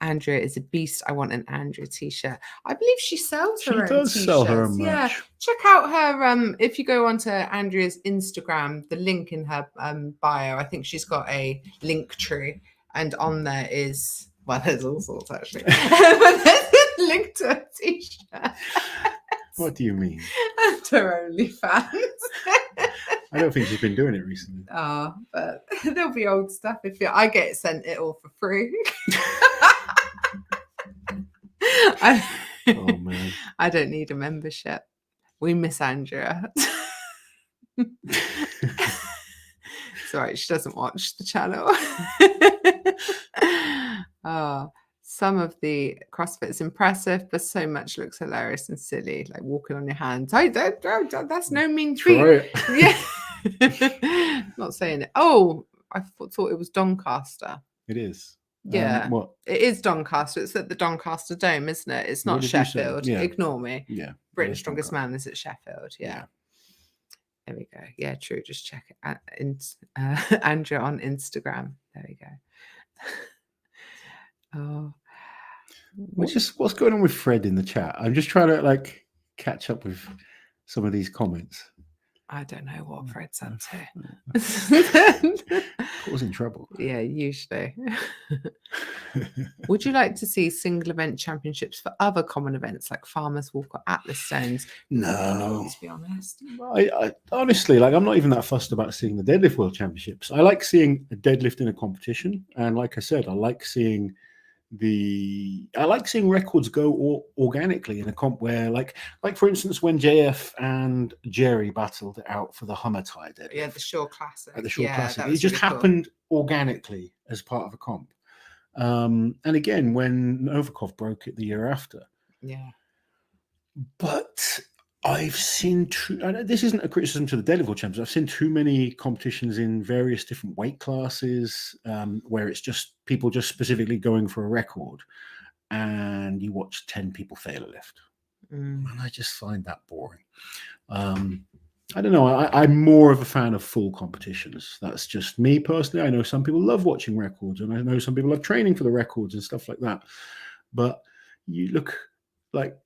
Andrea is a beast. I want an Andrea t-shirt. I believe she sells her own t-shirts. She does sell her own merch. Yeah, check out her. If you go onto Andrea's Instagram, the link in her bio, I think she's got a link tree. And on there is, well, there's all sorts actually. But there's a link to a t-shirt. What do you mean? And her OnlyFans. I don't think she's been doing it recently. Oh, but there'll be old stuff I get sent it all for free. Oh man. I don't need a membership. We miss Andrea. It's all right, she doesn't watch the channel. Oh, some of the CrossFit is impressive, but so much looks hilarious and silly, like walking on your hands. That's no mean feat. Yeah. Not saying it. Oh, I thought it was Doncaster. It is. Yeah. What? It is Doncaster. It's at the Doncaster Dome, isn't it? It's not Sheffield. Yeah. Ignore me. Yeah. Britain's Strongest Man is at Sheffield. Yeah. There we go. Yeah, true. Just check it. Andrea on Instagram. There we go. Oh. What's going on with Fred in the chat? I'm just trying to catch up with some of these comments. I don't know what Fred's up to. Causing trouble. Yeah, usually. Would you like to see single event championships for other common events like Farmers Walk or Atlas Stones? No, to be honest. I honestly, I'm not even that fussed about seeing the deadlift world championships. I like seeing a deadlift in a competition, and like I said, I like seeing records go organically in a comp where like for instance when JF and Jerry battled it out for the Hummer tie deadlift. Yeah, the Shore Classic. At the Shore Classic. It just happened organically as part of a comp. And again, when Novikov broke it the year after. Yeah. But I've seen this isn't a criticism to the deadlift world champions. I've seen too many competitions in various different weight classes where it's just people just specifically going for a record, and you watch 10 people fail a lift, and I just find that boring. I don't know. I'm more of a fan of full competitions. That's just me personally. I know some people love watching records, and I know some people love training for the records and stuff like that. But you look like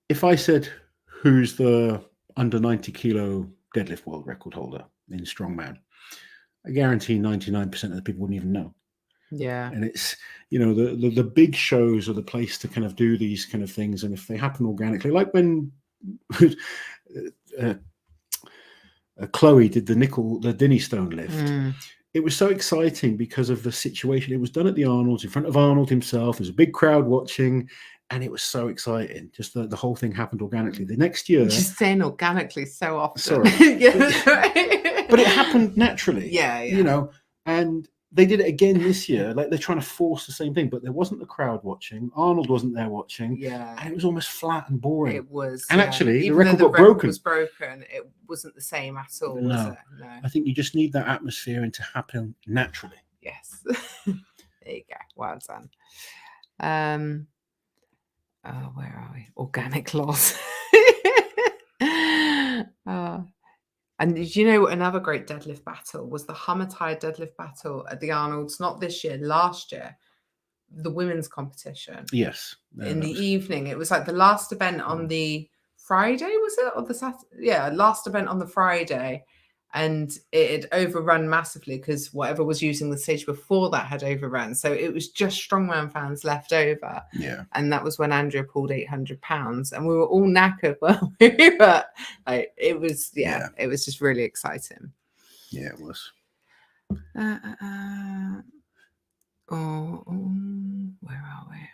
if I said, who's the under 90 kilo deadlift world record holder in strongman, I guarantee 99% of the people wouldn't even know. Yeah. And it's, the big shows are the place to kind of do these kind of things. And if they happen organically, like when Chloe did the Dinny Stone lift, it was so exciting because of the situation. It was done at the Arnold's in front of Arnold himself. There's a big crowd watching. And it was so exciting. Just the whole thing happened organically. The next year... You're saying organically so often. Sorry. But it happened naturally. Yeah. And they did it again this year. Like they're trying to force the same thing, but there wasn't the crowd watching. Arnold wasn't there watching. Yeah. And it was almost flat and boring. It was. And actually, even the record though got broken. Was broken. It wasn't the same at all, was it? No. I think you just need that atmosphere and to happen naturally. Yes. There you go. Well done. Oh, where are we? Organic loss. And did you know another great deadlift battle was the Hummer tie deadlift battle at the Arnold's? Not this year, last year. The women's competition. Yes. In the evening. It was like the last event on the Friday, was it? Or the Saturday? Yeah, last event on the Friday. And it had overrun massively because whatever was using the stage before that had overrun. So it was just strongman fans left over. Yeah. And that was when Andrea pulled 800 pounds. And we were all knackered. Well, but it was, it was just really exciting. Yeah, it was. Where are we?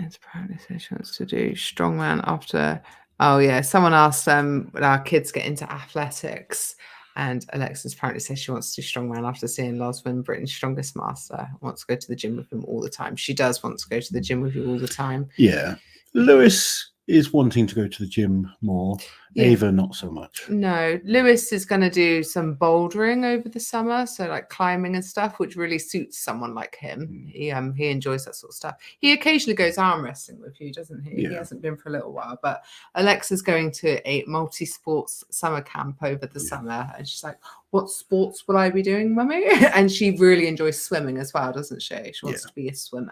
It's apparently said she wants to do strongman after... Oh, yeah. Someone asked when our kids get into athletics, and Alexis apparently says she wants to do strongman after seeing Loz win Britain's Strongest Master. Wants to go to the gym with him all the time. She does want to go to the gym with you all the time. Yeah. Lewis is wanting to go to the gym more. Yeah. Ava, not so much. No. Lewis is going to do some bouldering over the summer, so like climbing and stuff, which really suits someone like him. He enjoys that sort of stuff. He occasionally goes arm wrestling with you, doesn't he? Yeah. He hasn't been for a little while, but Alexa's going to a multi-sports summer camp over the summer, and she's like, what sports will I be doing, mummy? And she really enjoys swimming as well, doesn't she? She wants to be a swimmer.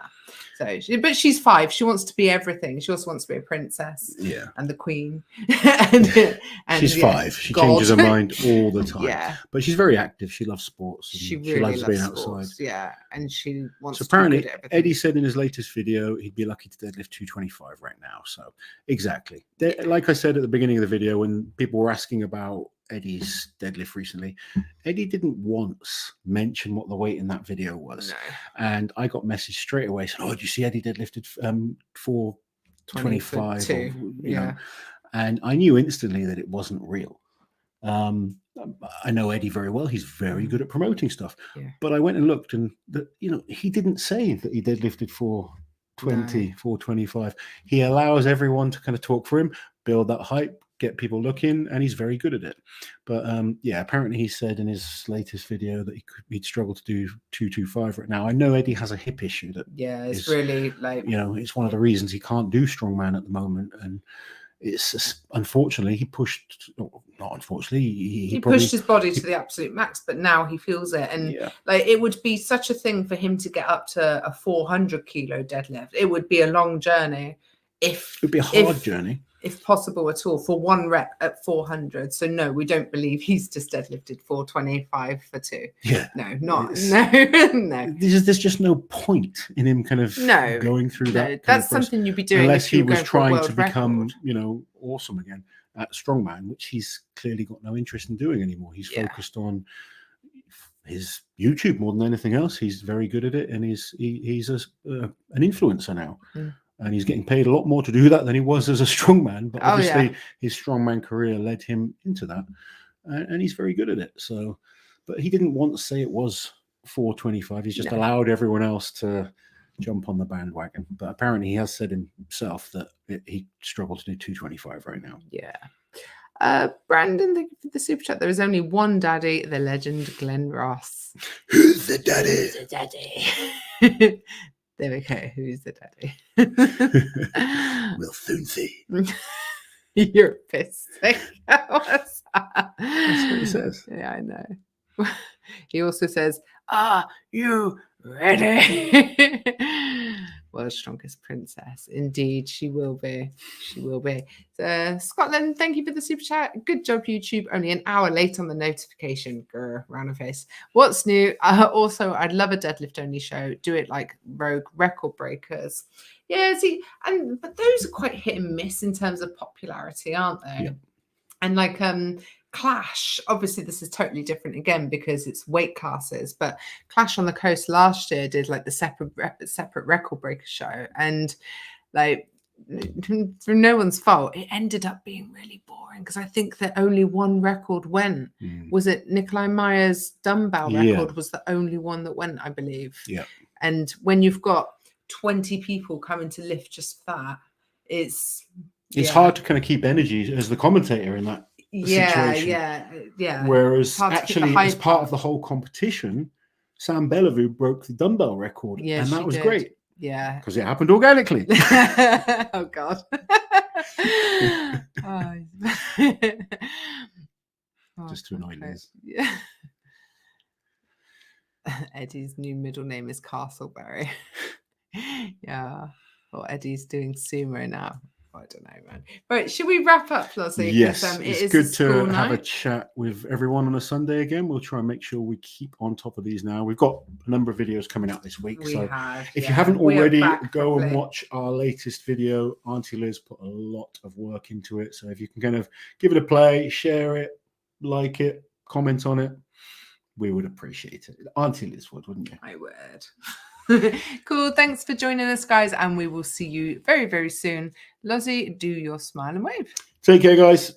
So, but she's 5. She wants to be everything. She also wants to be a princess and the queen. and she's 5. She changes her mind all the time. But she's very active. She loves sports. And she really loves being sports, outside. Yeah, and she wants. So apparently, Eddie said in his latest video he'd be lucky to deadlift 225 right now. So exactly, like I said at the beginning of the video, when people were asking about Eddie's deadlift recently, Eddie didn't once mention what the weight in that video was. No. And I got messaged straight away saying, "Oh, did you see Eddie deadlifted 425?" You know, and I knew instantly that it wasn't real. I know Eddie very well. He's very good at promoting stuff. But I went and looked, and he didn't say that he deadlifted 420, 425. He allows everyone to kind of talk for him, build that hype, get people looking, and he's very good at it. But apparently he said in his latest video that he'd struggle to do 225 right now. I know Eddie has a hip issue that it's really like it's one of the reasons he can't do strongman at the moment. And it's just, unfortunately, he pushed his body to the absolute max, but now he feels it. And like, it would be such a thing for him to get up to a 400 kilo deadlift. It would be a long journey. It would be a hard journey, if possible at all, for one rep at 400. So no, we don't believe he's just deadlifted 425 for 2. No. There's just no point in him kind of going through that. That's something you'd be doing unless he was trying to become, awesome again at strongman, which he's clearly got no interest in doing anymore. He's focused on his YouTube more than anything else. He's very good at it, and he's an influencer now. And he's getting paid a lot more to do that than he was as a strongman. But obviously his strongman career led him into that. And he's very good at it. So, but he didn't once say it was 425. He's just allowed everyone else to jump on the bandwagon. But apparently he has said himself that he struggled to do 225 right now. Brandon, thank you for the super chat. There is only one daddy, the legend Glenn Ross. Who's the daddy? Who's the daddy? There we go. Who's the daddy? We'll soon see. You're pissed. What's that? That's what he says. Yeah, I know. He also says, "Are you ready?" World's strongest princess. Indeed, she will be. She will be. Scotland, thank you for the super chat. Good job, YouTube. Only an hour late on the notification. Grr, round of face. What's new? Also, I'd love a deadlift only show. Do it like Rogue Record Breakers. Yeah, see, but those are quite hit and miss in terms of popularity, aren't they? Yeah. And like Clash, obviously this is totally different again because it's weight classes, but Clash on the Coast last year did like the separate record breaker show, and like through no one's fault, it ended up being really boring because I think that only one record went. Was it Nikolai Meyer's dumbbell record was the only one that went, I believe. And when you've got 20 people coming to lift just that, it's hard to kind of keep energy as the commentator in that situation. Whereas actually, as part of the whole competition, Sam Bellevue broke the dumbbell record, and that was great. Yeah, because it happened organically. Oh God. Just to annoy Liz. Yeah. Eddie's new middle name is Castleberry. Yeah. Or Eddie's doing sumo now. I don't know, man. Right, should we wrap up, Lozzy? Yes, it's good to have a chat with everyone on a Sunday again. We'll try and make sure we keep on top of these now. We've got a number of videos coming out this week. If you haven't already, go and watch our latest video. Auntie Liz put a lot of work into it. So if you can kind of give it a play, share it, like it, comment on it, we would appreciate it. Auntie Liz would, wouldn't you? I would. Cool. Thanks for joining us, guys, and we will see you very, very soon. Lozzy, do your smile and wave. Take care, guys.